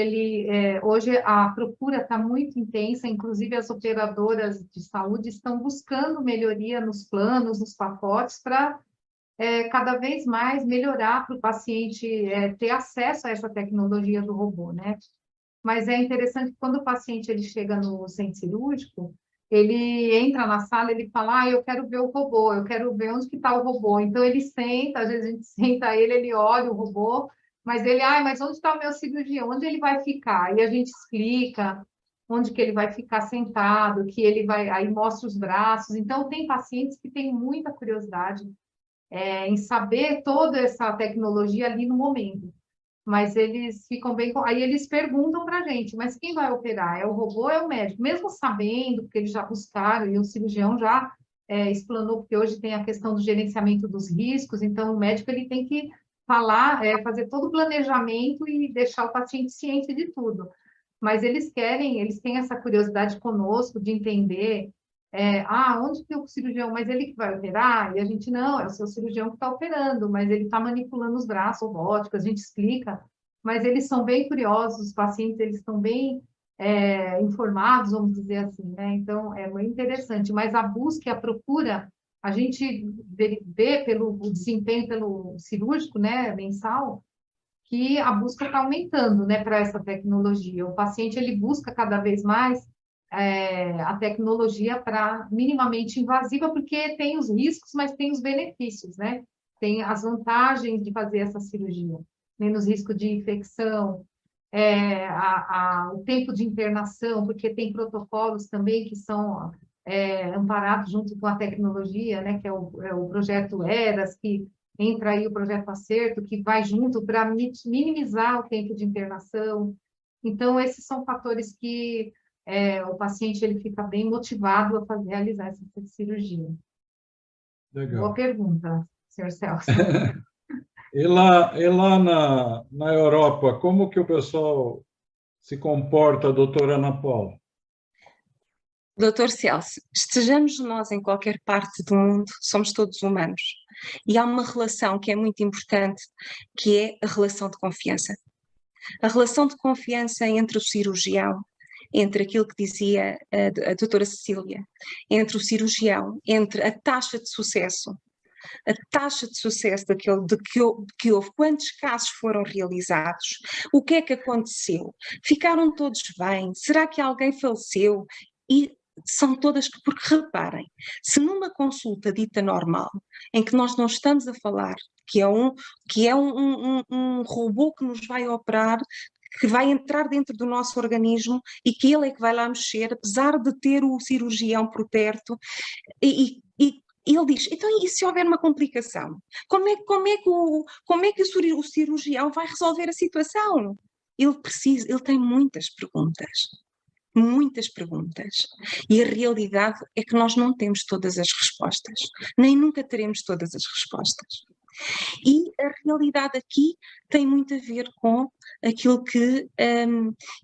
S4: hoje a procura está muito intensa, inclusive as operadoras de saúde estão buscando melhoria nos planos, nos pacotes, para cada vez mais melhorar para o paciente ter acesso a essa tecnologia do robô, né? Mas é interessante que quando o paciente ele chega no centro cirúrgico, ele entra na sala, ele fala, eu quero ver o robô, eu quero ver onde que está o robô. Então, ele senta, às vezes a gente senta ele olha o robô, mas mas onde está o meu cirurgião? Onde ele vai ficar? E a gente explica onde que ele vai ficar sentado, que ele vai, aí mostra os braços. Então, tem pacientes que têm muita curiosidade em saber toda essa tecnologia ali no momento. Mas eles ficam bem... Aí eles perguntam para a gente, mas quem vai operar? É o robô ou é o médico? Mesmo sabendo, porque eles já buscaram, e o cirurgião já explanou, porque hoje tem a questão do gerenciamento dos riscos, então o médico ele tem que falar, fazer todo o planejamento e deixar o paciente ciente de tudo. Mas eles têm essa curiosidade conosco de entender onde que o cirurgião, mas ele que vai operar? E a gente, não, é o seu cirurgião que está operando, mas ele está manipulando os braços robóticos, a gente explica, mas eles são bem curiosos, os pacientes, eles estão bem informados, vamos dizer assim, né? Então, é muito interessante, mas a busca e a procura, a gente vê pelo desempenho pelo cirúrgico, né, mensal, que a busca está aumentando, né, para essa tecnologia. O paciente, ele busca cada vez mais a tecnologia para minimamente invasiva, porque tem os riscos, mas tem os benefícios, né? Tem as vantagens de fazer essa cirurgia. Menos risco de infecção, o tempo de internação, porque tem protocolos também que são amparados junto com a tecnologia, né? Que é o projeto ERAS, que entra aí o projeto Acerto, que vai junto para minimizar o tempo de internação. Então, esses são fatores que o paciente ele fica bem motivado a realizar essa cirurgia.
S6: Legal.
S4: Boa pergunta, senhor Celso.
S6: E lá na Europa, como que o pessoal se comporta, doutora Ana Paula?
S5: Doutor Celso, estejamos nós em qualquer parte do mundo, somos todos humanos. E há uma relação que é muito importante, que é a relação de confiança. A relação de confiança entre o cirurgião, entre aquilo que dizia a doutora Cecília, entre o cirurgião, entre a taxa de sucesso que houve, quantos casos foram realizados, o que é que aconteceu, ficaram todos bem, será que alguém faleceu? E são todas, porque reparem, se numa consulta dita normal, em que nós não estamos a falar que é um robô que nos vai operar, que vai entrar dentro do nosso organismo e que ele é que vai lá mexer, apesar de ter o cirurgião por perto, e ele diz, então e se houver uma complicação? Como é que o cirurgião vai resolver a situação? Ele tem muitas perguntas. E a realidade é que nós não temos todas as respostas, nem nunca teremos todas as respostas. E a realidade aqui tem muito a ver com aquilo que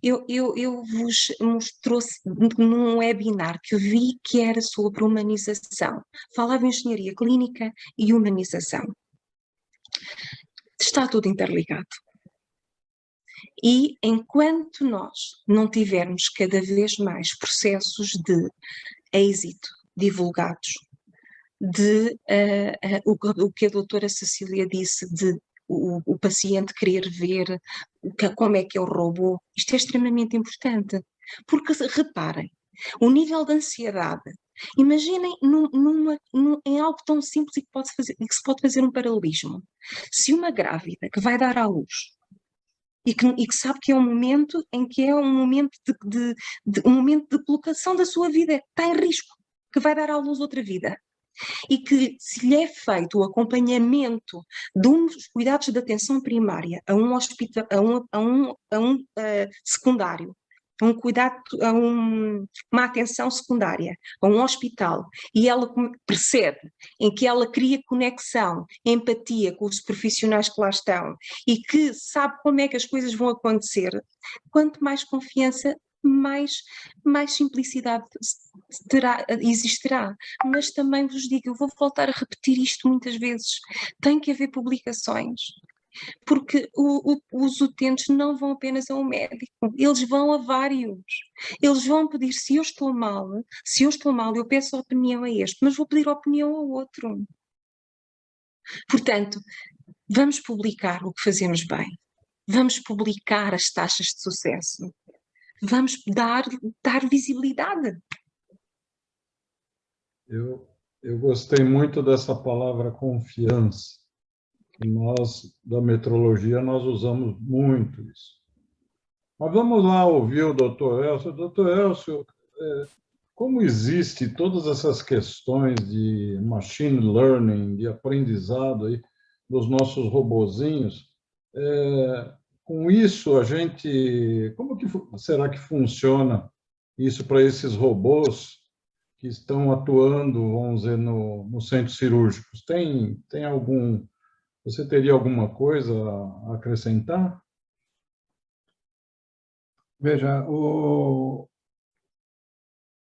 S5: eu vos trouxe num webinar que eu vi, que era sobre humanização. Falava em engenharia clínica e humanização. Está tudo interligado. E enquanto nós não tivermos cada vez mais processos de êxito divulgados, o que a doutora Cecília disse, de o paciente querer ver como é que é o robô, isto é extremamente importante, porque reparem, o nível de ansiedade, imaginem em algo tão simples e que se pode fazer um paralelismo. Se uma grávida que vai dar à luz e que sabe que é um momento em que é um momento um momento de colocação da sua vida, está em risco, que vai dar à luz outra vida, e que se lhe é feito o acompanhamento dos cuidados de atenção primária a um hospital, secundário, uma atenção secundária, a um hospital, e ela percebe em que ela cria conexão, empatia com os profissionais que lá estão e que sabe como é que as coisas vão acontecer, quanto mais confiança, mais simplicidade existirá. Mas também vos digo, eu vou voltar a repetir isto muitas vezes, tem que haver publicações, porque os utentes não vão apenas a um médico, eles vão a vários. Eles vão pedir, se eu estou mal, eu peço a opinião a este, mas vou pedir a opinião ao outro. Portanto, vamos publicar o que fazemos bem, vamos publicar as taxas de sucesso, vamos dar visibilidade.
S6: Eu gostei muito dessa palavra confiança. Nós, da metrologia, nós usamos muito isso. Mas vamos lá ouvir o doutor Elcio. Doutor Elcio, como existe todas essas questões de machine learning, de aprendizado aí dos nossos robozinhos, com isso como que será que funciona isso para esses robôs que estão atuando, vamos dizer, nos centros cirúrgicos? Você teria alguma coisa a acrescentar?
S3: Veja,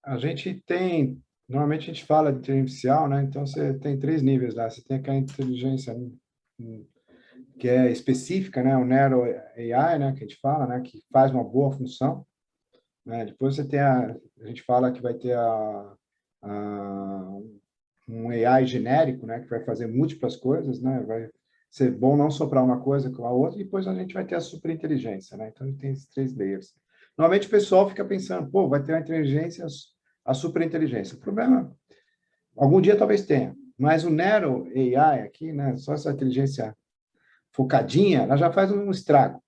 S3: a gente tem Normalmente a gente fala de inteligência artificial, né? Então você tem 3 níveis lá. Você tem aquela inteligência que é específica, né? O Narrow AI, né? Que a gente fala, né? Que faz uma boa função, né? Depois você tem a gente fala que vai ter a- um AI genérico, né? Que vai fazer múltiplas coisas, né? Vai ser bom não só para uma coisa com a outra. E depois a gente vai ter a superinteligência, né? Então a gente tem esses 3 layers. Normalmente o pessoal fica pensando, pô, vai ter a inteligência, a superinteligência. O problema, algum dia talvez tenha, mas o Narrow AI aqui, né? Só essa inteligência focadinha, ela já faz um estrago,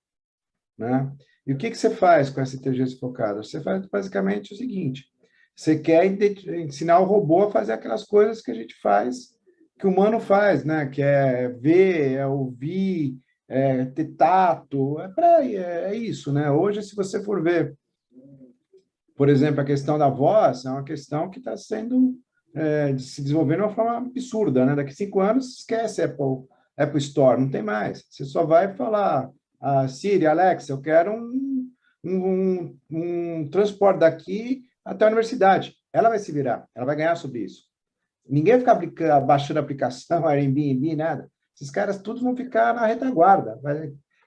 S3: né? E o que você faz com essa inteligência focada? Você faz basicamente o seguinte: você quer ensinar o robô a fazer aquelas coisas que a gente faz, que o humano faz, né? Que é ver, é ouvir, é ter tato, é isso, né? Hoje, se você for ver, por exemplo, a questão da voz, é uma questão que está sendo se desenvolvendo de uma forma absurda, né? Daqui a 5 anos, esquece Apple Store, não tem mais. Você só vai falar, Siri, Alexa, eu quero um transporte daqui até a universidade. Ela vai se virar, ela vai ganhar sobre isso. Ninguém vai ficar baixando a aplicação, Airbnb, nada. Esses caras todos vão ficar na retaguarda.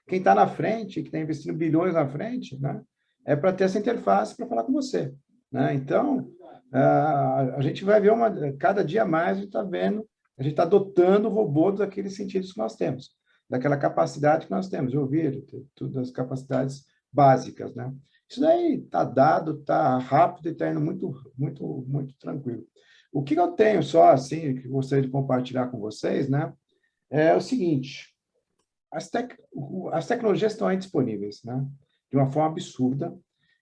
S3: Quem está na frente, que está investindo bilhões na frente, né? É para ter essa interface para falar com você, né? Então, a gente vai ver cada dia mais a gente está vendo, a gente está dotando o robô daqueles sentidos que nós temos, daquela capacidade que nós temos de ouvir, todas as capacidades básicas, né? Isso daí está dado, está rápido e está indo muito, muito, muito tranquilo. O que eu tenho só, assim, que gostaria de compartilhar com vocês, né? É o seguinte: as tecnologias estão aí disponíveis, né? De uma forma absurda.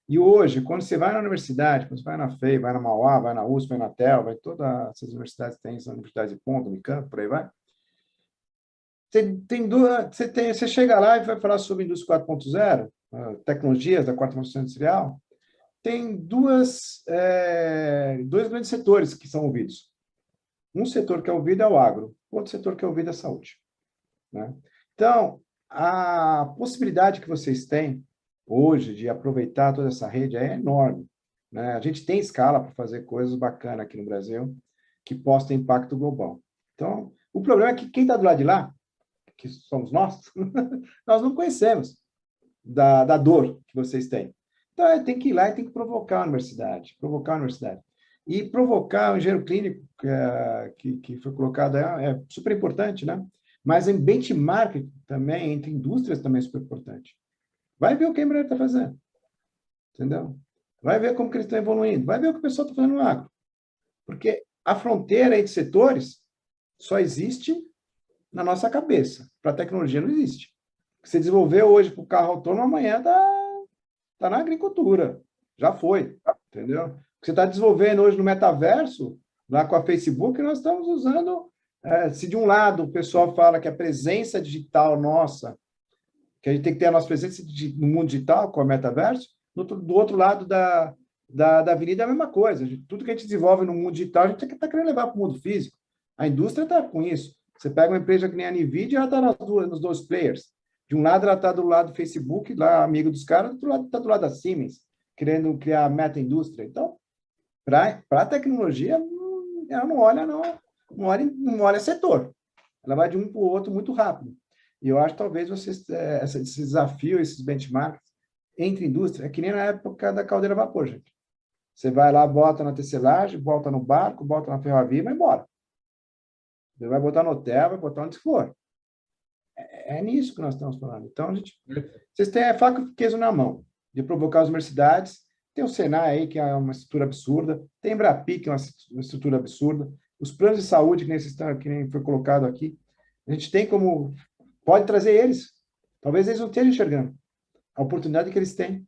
S3: E hoje, quando você vai na universidade, quando você vai na FEI, vai na Mauá, vai na USP, vai na TEL, vai todas essas universidades que tem, são universidades de ponta, Unicamp, por aí vai. Você chega lá e vai falar sobre indústria 4.0, tecnologias da quarta revolução industrial, tem dois grandes setores que são ouvidos. Um setor que é ouvido é o agro, outro setor que é ouvido é a saúde, né? Então, a possibilidade que vocês têm hoje de aproveitar toda essa rede é enorme, né? A gente tem escala para fazer coisas bacanas aqui no Brasil que possam ter impacto global. Então, o problema é que quem está do lado de lá, que somos nós, nós não conhecemos da dor que vocês têm. Então, tem que ir lá e tem que provocar a universidade, E provocar o engenheiro clínico, que foi colocado, é super importante, né? Mas em benchmark também, entre indústrias também é super importante. Vai ver o que a Embraer está fazendo, entendeu? Vai ver como que eles estão evoluindo, vai ver o que o pessoal está fazendo no agro. Porque a fronteira entre setores só existe na nossa cabeça. Para a tecnologia não existe. O que você desenvolveu hoje para o carro autônomo, amanhã está na agricultura. Já foi, entendeu? O que você está desenvolvendo hoje no metaverso, lá com a Facebook, nós estamos usando. Se de um lado o pessoal fala que a presença digital nossa, que a gente tem que ter a nossa presença no mundo digital, com o metaverso, do outro lado da avenida é a mesma coisa. Tudo que a gente desenvolve no mundo digital, a gente está querendo levar para o mundo físico. A indústria está com isso. Você pega uma empresa que nem a NVIDIA, ela está nos dois players. De um lado, ela está do lado do Facebook, lá, amigo dos caras, do outro lado, está do lado da Siemens, querendo criar a meta-indústria. Então, para a tecnologia, ela não olha setor. Ela vai de um para o outro muito rápido. E eu acho que talvez esse desafio, esses benchmarks entre indústria, é que nem na época da caldeira a vapor, gente. Você vai lá, bota na tecelagem, bota no barco, bota na ferrovia e vai embora. Você vai botar no hotel, vai botar onde for. É nisso que nós estamos falando. Então, vocês têm a faca e queijo na mão de provocar as universidades. Tem o Senai aí, que é uma estrutura absurda. Tem a Embrapi, que é uma estrutura absurda. Os planos de saúde, que nem foi colocado aqui. A gente tem como... Pode trazer eles. Talvez eles não estejam enxergando a oportunidade que eles têm.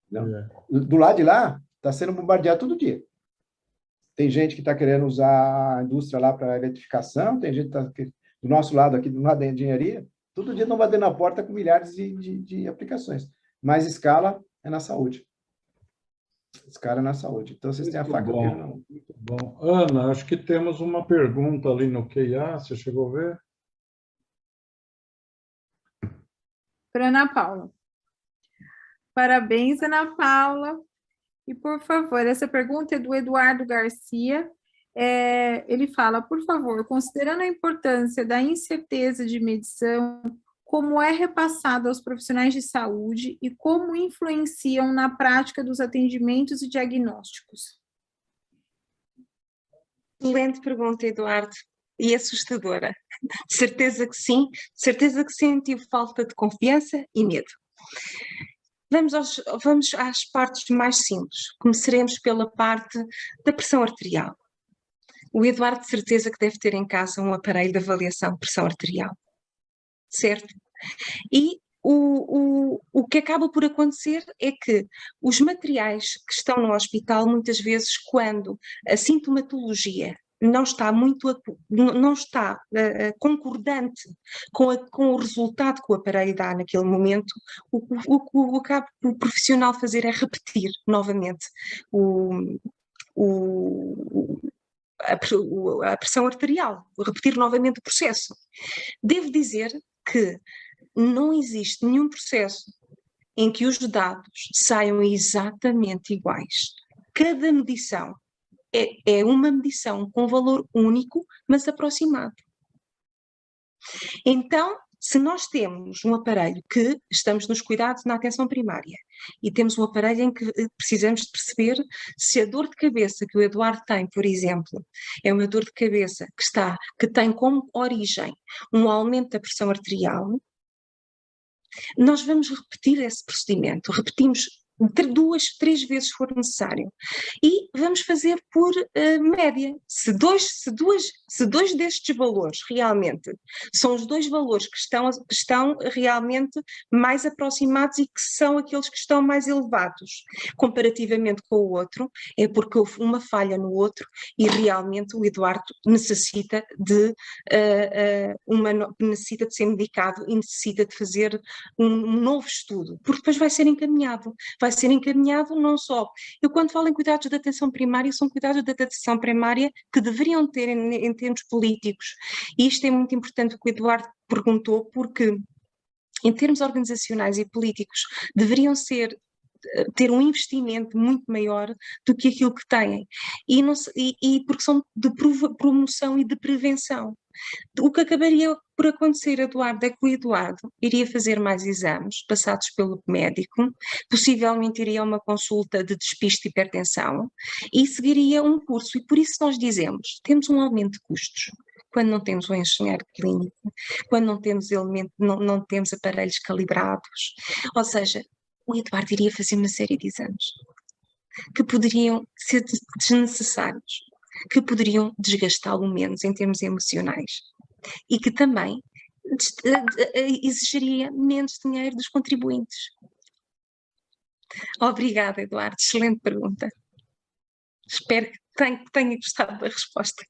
S3: Do lado de lá, está sendo bombardeado todo dia. Tem gente que está querendo usar a indústria lá para eletrificação, tem gente que está do nosso lado aqui, do lado da engenharia, todo dia estão batendo na porta com milhares de aplicações. Mas escala é na saúde. Escala é na saúde. Então, vocês têm a faca.
S6: Muito bom. Ana, acho que temos uma pergunta ali no QIA, você chegou a ver?
S2: Para Ana Paula. Parabéns, Ana Paula. E, por favor, essa pergunta é do Eduardo Garcia. Ele fala, por favor, considerando a importância da incerteza de medição, como é repassado aos profissionais de saúde e como influenciam na prática dos atendimentos e diagnósticos?
S5: Excelente pergunta, Eduardo, e assustadora. De certeza que sim, de certeza que sentiu falta de confiança e medo. Vamos às partes mais simples. Começaremos pela parte da pressão arterial. O Eduardo, de certeza que deve ter em casa um aparelho de avaliação de pressão arterial, certo? E o que acaba por acontecer é que os materiais que estão no hospital, muitas vezes, quando a sintomatologia não está concordante com o resultado que o aparelho dá naquele momento, o que acaba o profissional fazer é repetir novamente a pressão arterial, repetir novamente o processo. Devo dizer que não existe nenhum processo em que os dados saiam exatamente iguais. Cada medição é uma medição com valor único, mas aproximado. Então, se nós temos um aparelho que estamos nos cuidados na atenção primária e temos um aparelho em que precisamos de perceber se a dor de cabeça que o Eduardo tem, por exemplo, é uma dor de cabeça que tem como origem um aumento da pressão arterial, nós vamos repetir esse procedimento, repetimos 2, 3 vezes se for necessário. E vamos fazer por média. Se dois destes valores realmente são os 2 valores que estão realmente mais aproximados e que são aqueles que estão mais elevados comparativamente com o outro, é porque houve uma falha no outro e realmente o Eduardo necessita de ser medicado e necessita de fazer um novo estudo, porque depois vai ser encaminhado não só. Eu, quando falo em cuidados de atenção primária, são cuidados de atenção primária que deveriam ter em termos políticos. E isto é muito importante o que o Eduardo perguntou, porque em termos organizacionais e políticos deveriam ter um investimento muito maior do que aquilo que têm. E porque são de promoção e de prevenção. O que acabaria por acontecer, Eduardo, é que o Eduardo iria fazer mais exames passados pelo médico, possivelmente iria a uma consulta de despiste de hipertensão e seguiria um curso. E por isso nós dizemos, temos um aumento de custos. Quando não temos um engenheiro clínico, quando não temos não temos aparelhos calibrados. Ou seja, o Eduardo iria fazer uma série de exames que poderiam ser desnecessários, que poderiam desgastá-lo menos em termos emocionais e que também exigiria menos dinheiro dos contribuintes. Obrigada, Eduardo. Excelente pergunta. Espero que tenha gostado da resposta.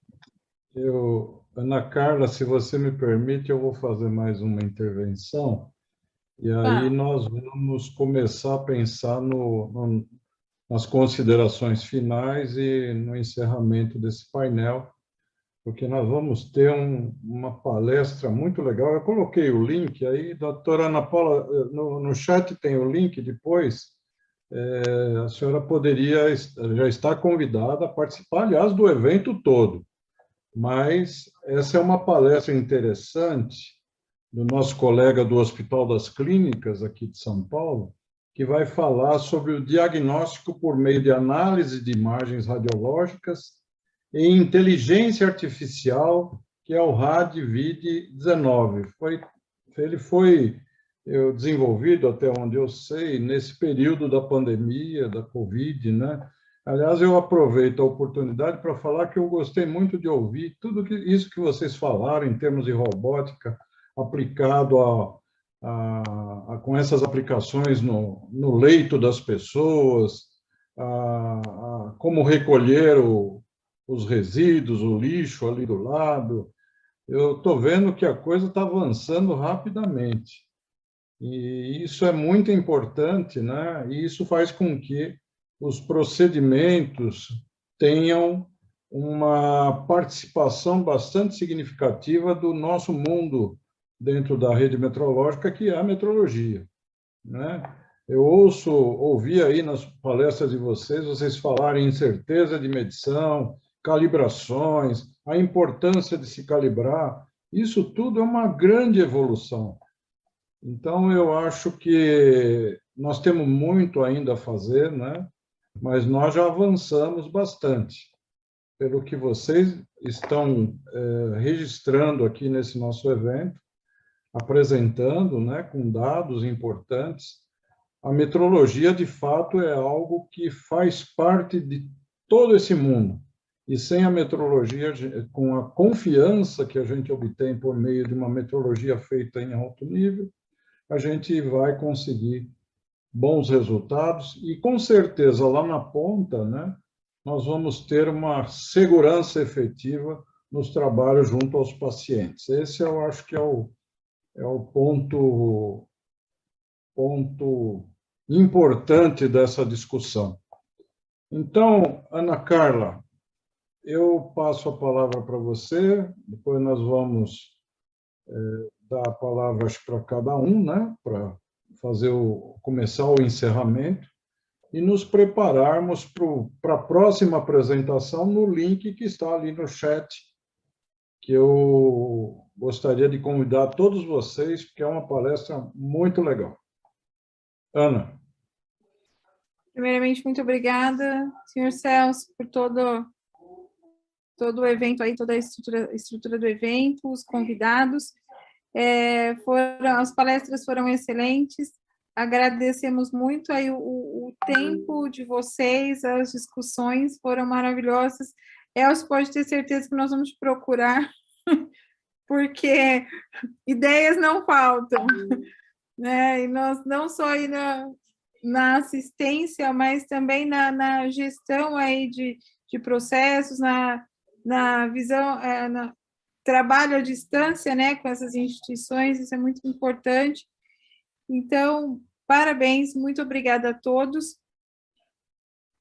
S6: Ana Carla, se você me permite, eu vou fazer mais uma intervenção e aí nós vamos começar a pensar nas considerações finais e no encerramento desse painel, porque nós vamos ter uma palestra muito legal. Eu coloquei o link aí, doutora Ana Paula, no chat tem o link depois. A senhora poderia, já está convidada a participar, aliás, do evento todo, mas essa é uma palestra interessante do nosso colega do Hospital das Clínicas, aqui de São Paulo, que vai falar sobre o diagnóstico por meio de análise de imagens radiológicas e inteligência artificial, que é o RAD-VID-19. Ele foi desenvolvido, até onde eu sei, nesse período da pandemia, da Covid, né? Aliás, eu aproveito a oportunidade para falar que eu gostei muito de ouvir tudo isso que vocês falaram em termos de robótica aplicado com essas aplicações no leito das pessoas, como recolher os resíduos, o lixo ali do lado. Eu estou vendo que a coisa está avançando rapidamente. E isso é muito importante, né? E isso faz com que os procedimentos tenham uma participação bastante significativa do nosso mundo dentro da rede metrológica, que é a metrologia, né? Eu ouvi aí nas palestras de vocês falarem em certeza de medição, calibrações, a importância de se calibrar. Isso tudo é uma grande evolução. Então, eu acho que nós temos muito ainda a fazer, né? Mas nós já avançamos bastante. Pelo que vocês estão registrando aqui nesse nosso evento, apresentando, né, com dados importantes, a metrologia, de fato, é algo que faz parte de todo esse mundo. E sem a metrologia, com a confiança que a gente obtém por meio de uma metrologia feita em alto nível, a gente vai conseguir bons resultados e, com certeza, lá na ponta, né, nós vamos ter uma segurança efetiva nos trabalhos junto aos pacientes. Esse eu acho que é o ponto importante dessa discussão. Então, Ana Carla, eu passo a palavra para você, depois nós vamos dar a palavra para cada um, né, para começar o encerramento e nos prepararmos para a próxima apresentação no link que está ali no chat, que eu gostaria de convidar todos vocês, porque é uma palestra muito legal. Ana.
S2: Primeiramente, muito obrigada, senhor Celso, por todo o evento aí, toda a estrutura do evento, os convidados. As palestras foram excelentes, agradecemos muito aí o tempo de vocês, as discussões foram maravilhosas. Elcio pode ter certeza que nós vamos te procurar, porque ideias não faltam, né? E nós não só aí na assistência, mas também na gestão aí de processos, na visão, trabalho à distância, né, com essas instituições, isso é muito importante. Então, parabéns, muito obrigada a todos.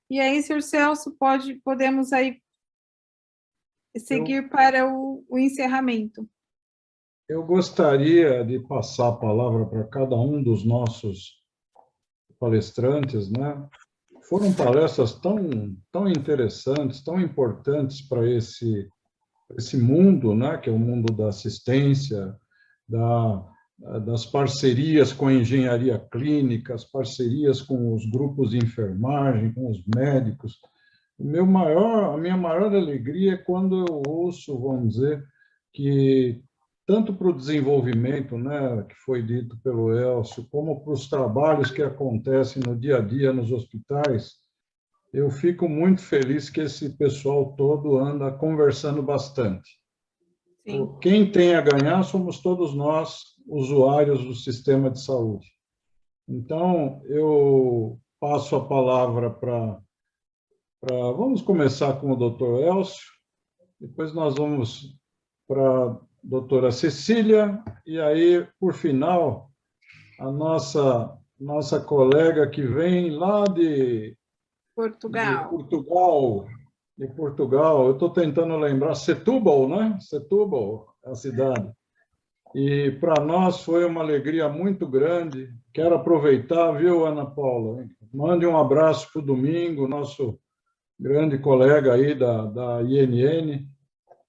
S2: E aí, senhor Celso, podemos aí seguir para o encerramento.
S6: Eu gostaria de passar a palavra para cada um dos nossos palestrantes, né? Foram palestras tão interessantes, tão importantes para esse mundo, né, que é o mundo da assistência, das parcerias com a engenharia clínica, as parcerias com os grupos de enfermagem, com os médicos. A minha maior alegria é quando eu ouço, vamos dizer, que tanto para o desenvolvimento, né, que foi dito pelo Elcio, como para os trabalhos que acontecem no dia a dia nos hospitais, eu fico muito feliz que esse pessoal todo anda conversando bastante. Sim. Quem tem a ganhar somos todos nós, usuários do sistema de saúde. Então, eu passo a palavra vamos começar com o doutor Elcio, depois nós vamos para a doutora Cecília, e aí, por final, a nossa colega que vem lá de Portugal. Eu estou tentando lembrar, Setúbal, né? Setúbal, a cidade. E para nós foi uma alegria muito grande. Quero aproveitar, viu, Ana Paula? Mande um abraço para o Domingo, nosso grande colega aí da INN,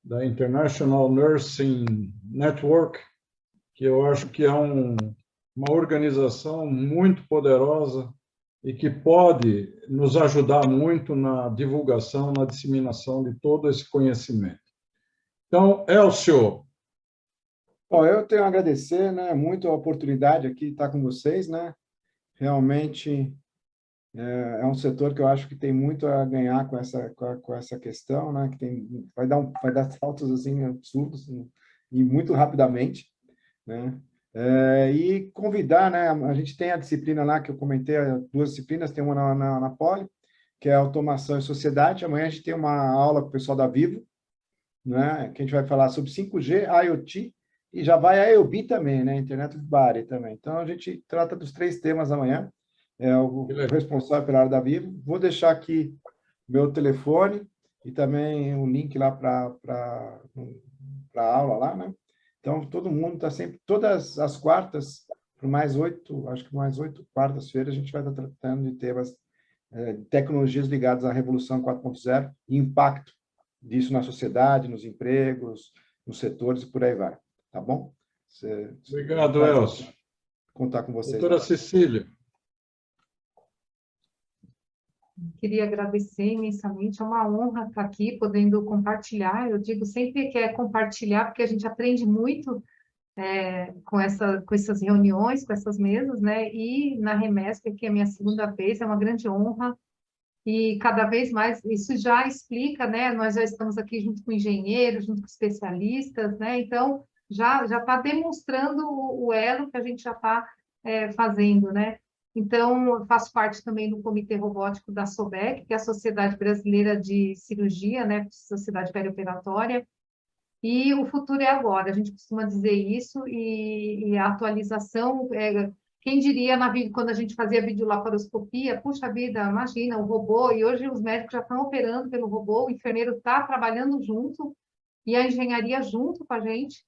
S6: da International Nursing Network, que eu acho que é uma organização muito poderosa e que pode nos ajudar muito na divulgação, na disseminação de todo esse conhecimento. Então, Elcio.
S3: Bom, eu tenho a agradecer, né, muito a oportunidade aqui de estar com vocês, né? Realmente é um setor que eu acho que tem muito a ganhar com essa questão, né? Que vai dar saltos assim absurdos e muito rapidamente, né? E convidar, né? A gente tem a disciplina lá que eu comentei, duas disciplinas, tem uma na Poli, que é Automação e Sociedade. Amanhã a gente tem uma aula com o pessoal da Vivo, né? Que a gente vai falar sobre 5G, IoT, e já vai a EUBI também, né? Internet of Body também. Então, a gente trata dos 3 temas amanhã. É o responsável pela área da Vivo. Vou deixar aqui meu telefone e também o link lá para a aula lá, né? Então, todo mundo está sempre, todas as quartas, por mais 8, acho que mais 8 quartas-feiras, a gente vai estar tratando de temas, tecnologias ligadas à Revolução 4.0 e impacto disso na sociedade, nos empregos, nos setores e por aí vai. Tá bom?
S6: Obrigado, Elcio.
S3: Contar com vocês.
S6: Doutora Cecília.
S4: Queria agradecer imensamente, é uma honra estar aqui, podendo compartilhar. Eu digo sempre que é compartilhar, porque a gente aprende muito com essas reuniões, com essas mesas, né? E na Remesp, que é a minha segunda vez, é uma grande honra. E cada vez mais, isso já explica, né? Nós já estamos aqui junto com engenheiros, junto com especialistas, né? Então, já está demonstrando o elo que a gente já está fazendo, né? Então, eu faço parte também do Comitê Robótico da SOBEC, que é a Sociedade Brasileira de Cirurgia, né? Sociedade Perioperatória. E o futuro é agora, a gente costuma dizer isso, e a atualização, quem diria quando a gente fazia videolaparoscopia, puxa vida, imagina, o robô, e hoje os médicos já estão operando pelo robô, o enfermeiro está trabalhando junto, e a engenharia junto com a gente,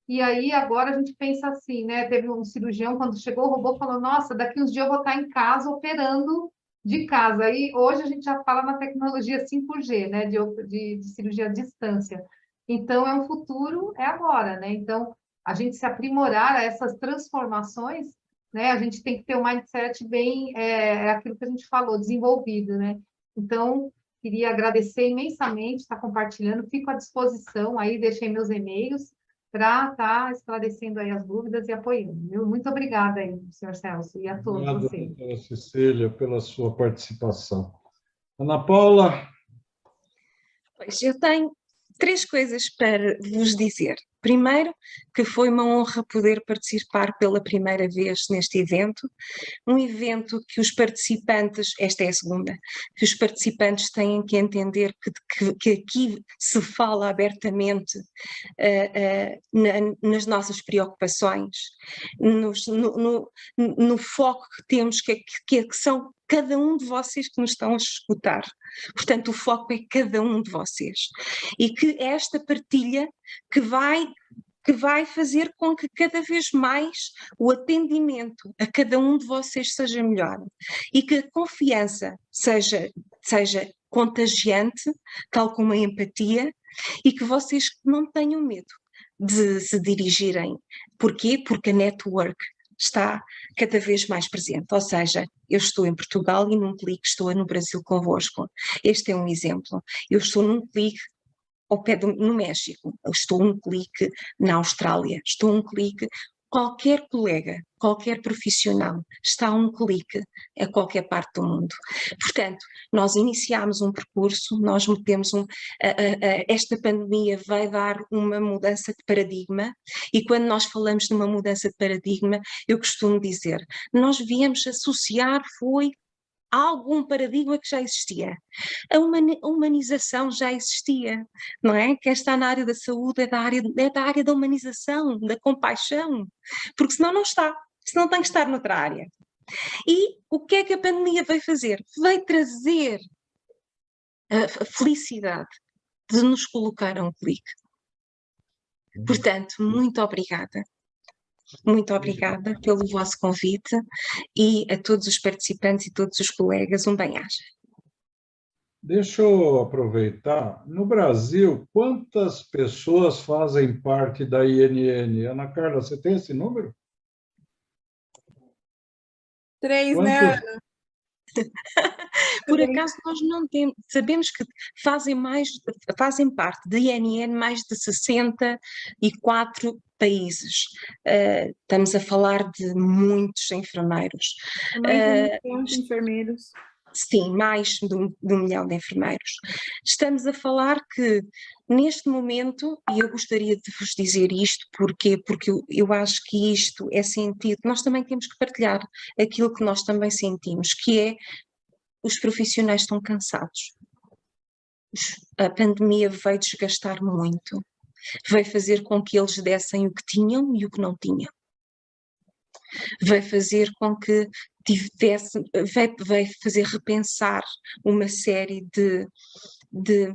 S4: e aí agora a gente pensa assim, né, teve um cirurgião, quando chegou o robô, falou, nossa, daqui uns dias eu vou estar em casa operando de casa, e hoje a gente já fala na tecnologia 5G, né, de cirurgia à distância. Então, é um futuro, é agora, né? Então, a gente se aprimorar a essas transformações, né? A gente tem que ter um mindset bem, aquilo que a gente falou, desenvolvido, né? Então, queria agradecer imensamente, estar compartilhando, fico à disposição, aí deixei meus e-mails para estar esclarecendo aí as dúvidas e apoiando. Viu? Muito obrigada aí, senhor Celso, e a todos
S6: Obrigado,
S4: vocês.
S6: doutora Cecília, pela sua participação. Ana Paula.
S5: Pois, eu tenho 3 coisas para vos dizer. Primeiro, que foi uma honra poder participar pela primeira vez neste evento, um evento que os participantes, esta é a segunda, que os participantes têm que entender que aqui se fala abertamente nas nossas preocupações, no foco que temos, que são cada um de vocês que nos estão a escutar. Portanto, o foco é cada um de vocês. E que esta partilha que vai fazer com que cada vez mais o atendimento a cada um de vocês seja melhor. E que a confiança seja contagiante, tal como a empatia, e que vocês não tenham medo de se dirigirem. Porquê? Porque a network está cada vez mais presente, ou seja, eu estou em Portugal e num clique estou no Brasil convosco. Este é um exemplo. Eu estou num clique no México, eu estou um clique na Austrália, estou um clique, qualquer colega, qualquer profissional está a um clique a qualquer parte do mundo. Portanto, nós iniciámos um percurso, nós metemos esta pandemia vai dar uma mudança de paradigma, e quando nós falamos de uma mudança de paradigma, eu costumo dizer, nós viemos associar, foi algum paradigma que já existia. A humanização já existia, não é? Quem está na área da saúde é da área da humanização, da compaixão, porque senão não está, senão tem que estar noutra área. E o que é que a pandemia veio fazer? Veio trazer a felicidade de nos colocar a um clique. Portanto, muito obrigada. Muito obrigada pelo vosso convite e a todos os participantes e todos os colegas, um bem-aja.
S6: Deixa eu aproveitar. No Brasil, quantas pessoas fazem parte da INN? Ana Carla, você tem esse número?
S2: 3,
S6: Quantos?
S2: né, Ana?
S5: Por acaso nós não temos, sabemos que fazem parte da INN mais de 64 países. Estamos a falar de muitos enfermeiros.
S2: Mais de 1 milhão de enfermeiros.
S5: Sim, mais de um milhão de enfermeiros. Estamos a falar que, neste momento, e eu gostaria de vos dizer isto, porque eu acho que isto é sentido, nós também temos que partilhar aquilo que nós também sentimos, que é, os profissionais estão cansados. A pandemia veio desgastar muito, veio fazer com que eles dessem o que tinham e o que não tinham. Vai fazer com que vai fazer repensar uma série de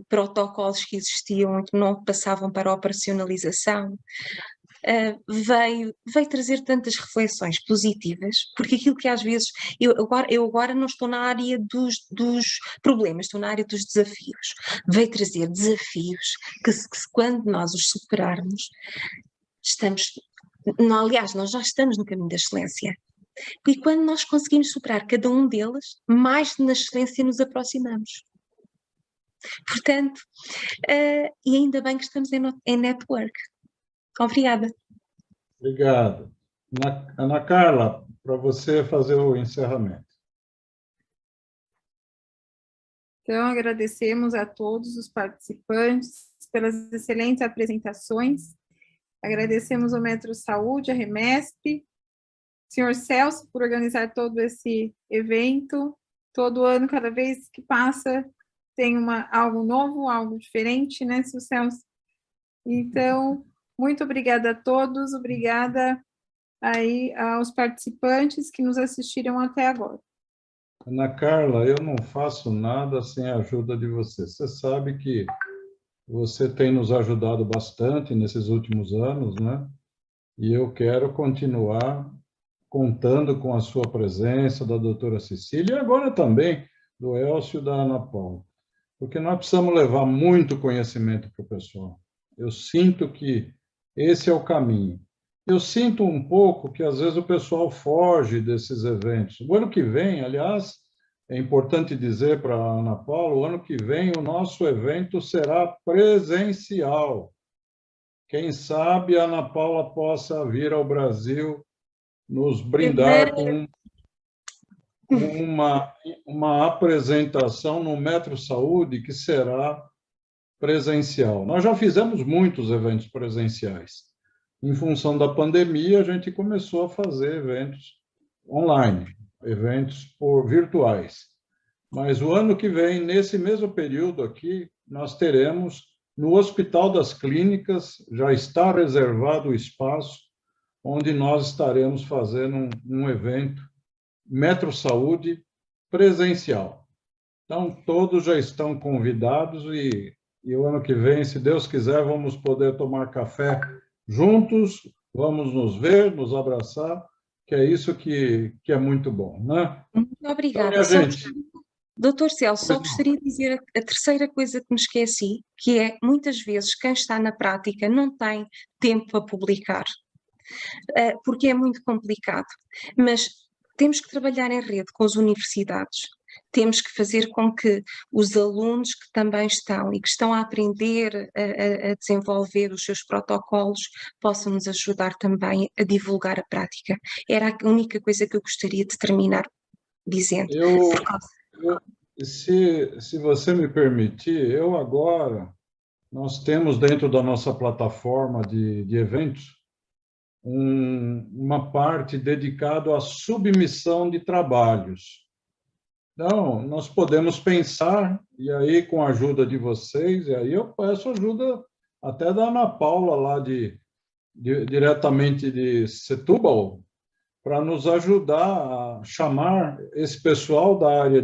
S5: protocolos que existiam e que não passavam para a operacionalização. veio trazer tantas reflexões positivas, porque aquilo que às vezes, eu agora não estou na área dos problemas, estou na área dos desafios. Veio trazer desafios que quando nós os superarmos, aliás, nós já estamos no caminho da excelência. E quando nós conseguimos superar cada um deles, mais na excelência nos aproximamos. Portanto, e ainda bem que estamos em network. Obrigada.
S6: Obrigado. Ana Carla, para você fazer o encerramento.
S2: Então, agradecemos a todos os participantes pelas excelentes apresentações. Agradecemos ao Metro Saúde, a Remesp, senhor Celso, por organizar todo esse evento. Todo ano, cada vez que passa, tem algo novo, algo diferente, né, senhor Celso? Então, muito obrigada a todos, obrigada aí aos participantes que nos assistiram até agora.
S6: Ana Carla, eu não faço nada sem a ajuda de você. Você sabe que você tem nos ajudado bastante nesses últimos anos, né? E eu quero continuar contando com a sua presença, da doutora Cecília, e agora também do Elcio e da Ana Paula, porque nós precisamos levar muito conhecimento para o pessoal. Eu sinto que esse é o caminho. Eu sinto um pouco que, às vezes, o pessoal foge desses eventos. O ano que vem, aliás, é importante dizer para a Ana Paula, o ano que vem o nosso evento será presencial. Quem sabe a Ana Paula possa vir ao Brasil nos brindar com uma apresentação no Metro Saúde que será presencial. Nós já fizemos muitos eventos presenciais. Em função da pandemia, a gente começou a fazer eventos online, eventos virtuais. Mas o ano que vem, nesse mesmo período aqui, nós teremos, no Hospital das Clínicas, já está reservado o espaço, onde nós estaremos fazendo um evento Metro Saúde presencial. Então, todos já estão convidados e o ano que vem, se Deus quiser, vamos poder tomar café juntos, vamos nos ver, nos abraçar, que é isso que é muito bom, né?
S5: Muito obrigada.
S6: Então, minha gente,
S5: Doutor Celso, só gostaria de dizer a terceira coisa que me esqueci, que é, muitas vezes, quem está na prática não tem tempo a publicar, porque é muito complicado, mas temos que trabalhar em rede com as universidades, temos que fazer com que os alunos que também estão e que estão a aprender a desenvolver os seus protocolos possam nos ajudar também a divulgar a prática. Era a única coisa que eu gostaria de terminar dizendo.
S6: Se você me permitir, nós temos dentro da nossa plataforma de eventos uma parte dedicada à submissão de trabalhos. Então, nós podemos pensar, e aí com a ajuda de vocês, e aí eu peço ajuda até da Ana Paula, lá diretamente de Setúbal, para nos ajudar a chamar esse pessoal da área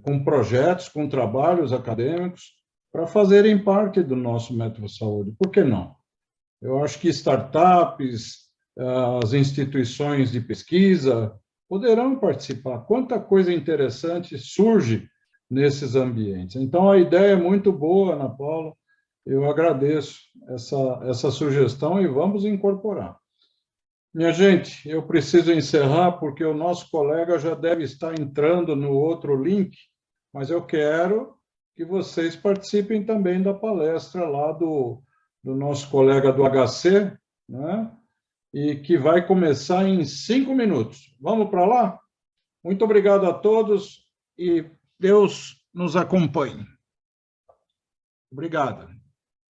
S6: com projetos, com trabalhos acadêmicos, para fazerem parte do nosso Metro Saúde. Por que não? Eu acho que startups, as instituições de pesquisa poderão participar. Quanta coisa interessante surge nesses ambientes. Então, a ideia é muito boa, Ana Paula. Eu agradeço essa sugestão e vamos incorporar. Minha gente, eu preciso encerrar porque o nosso colega já deve estar entrando no outro link, mas eu quero que vocês participem também da palestra lá do nosso colega do HC, né? E que vai começar em 5 minutos. Vamos para lá? Muito obrigado a todos e Deus nos acompanhe. Obrigado.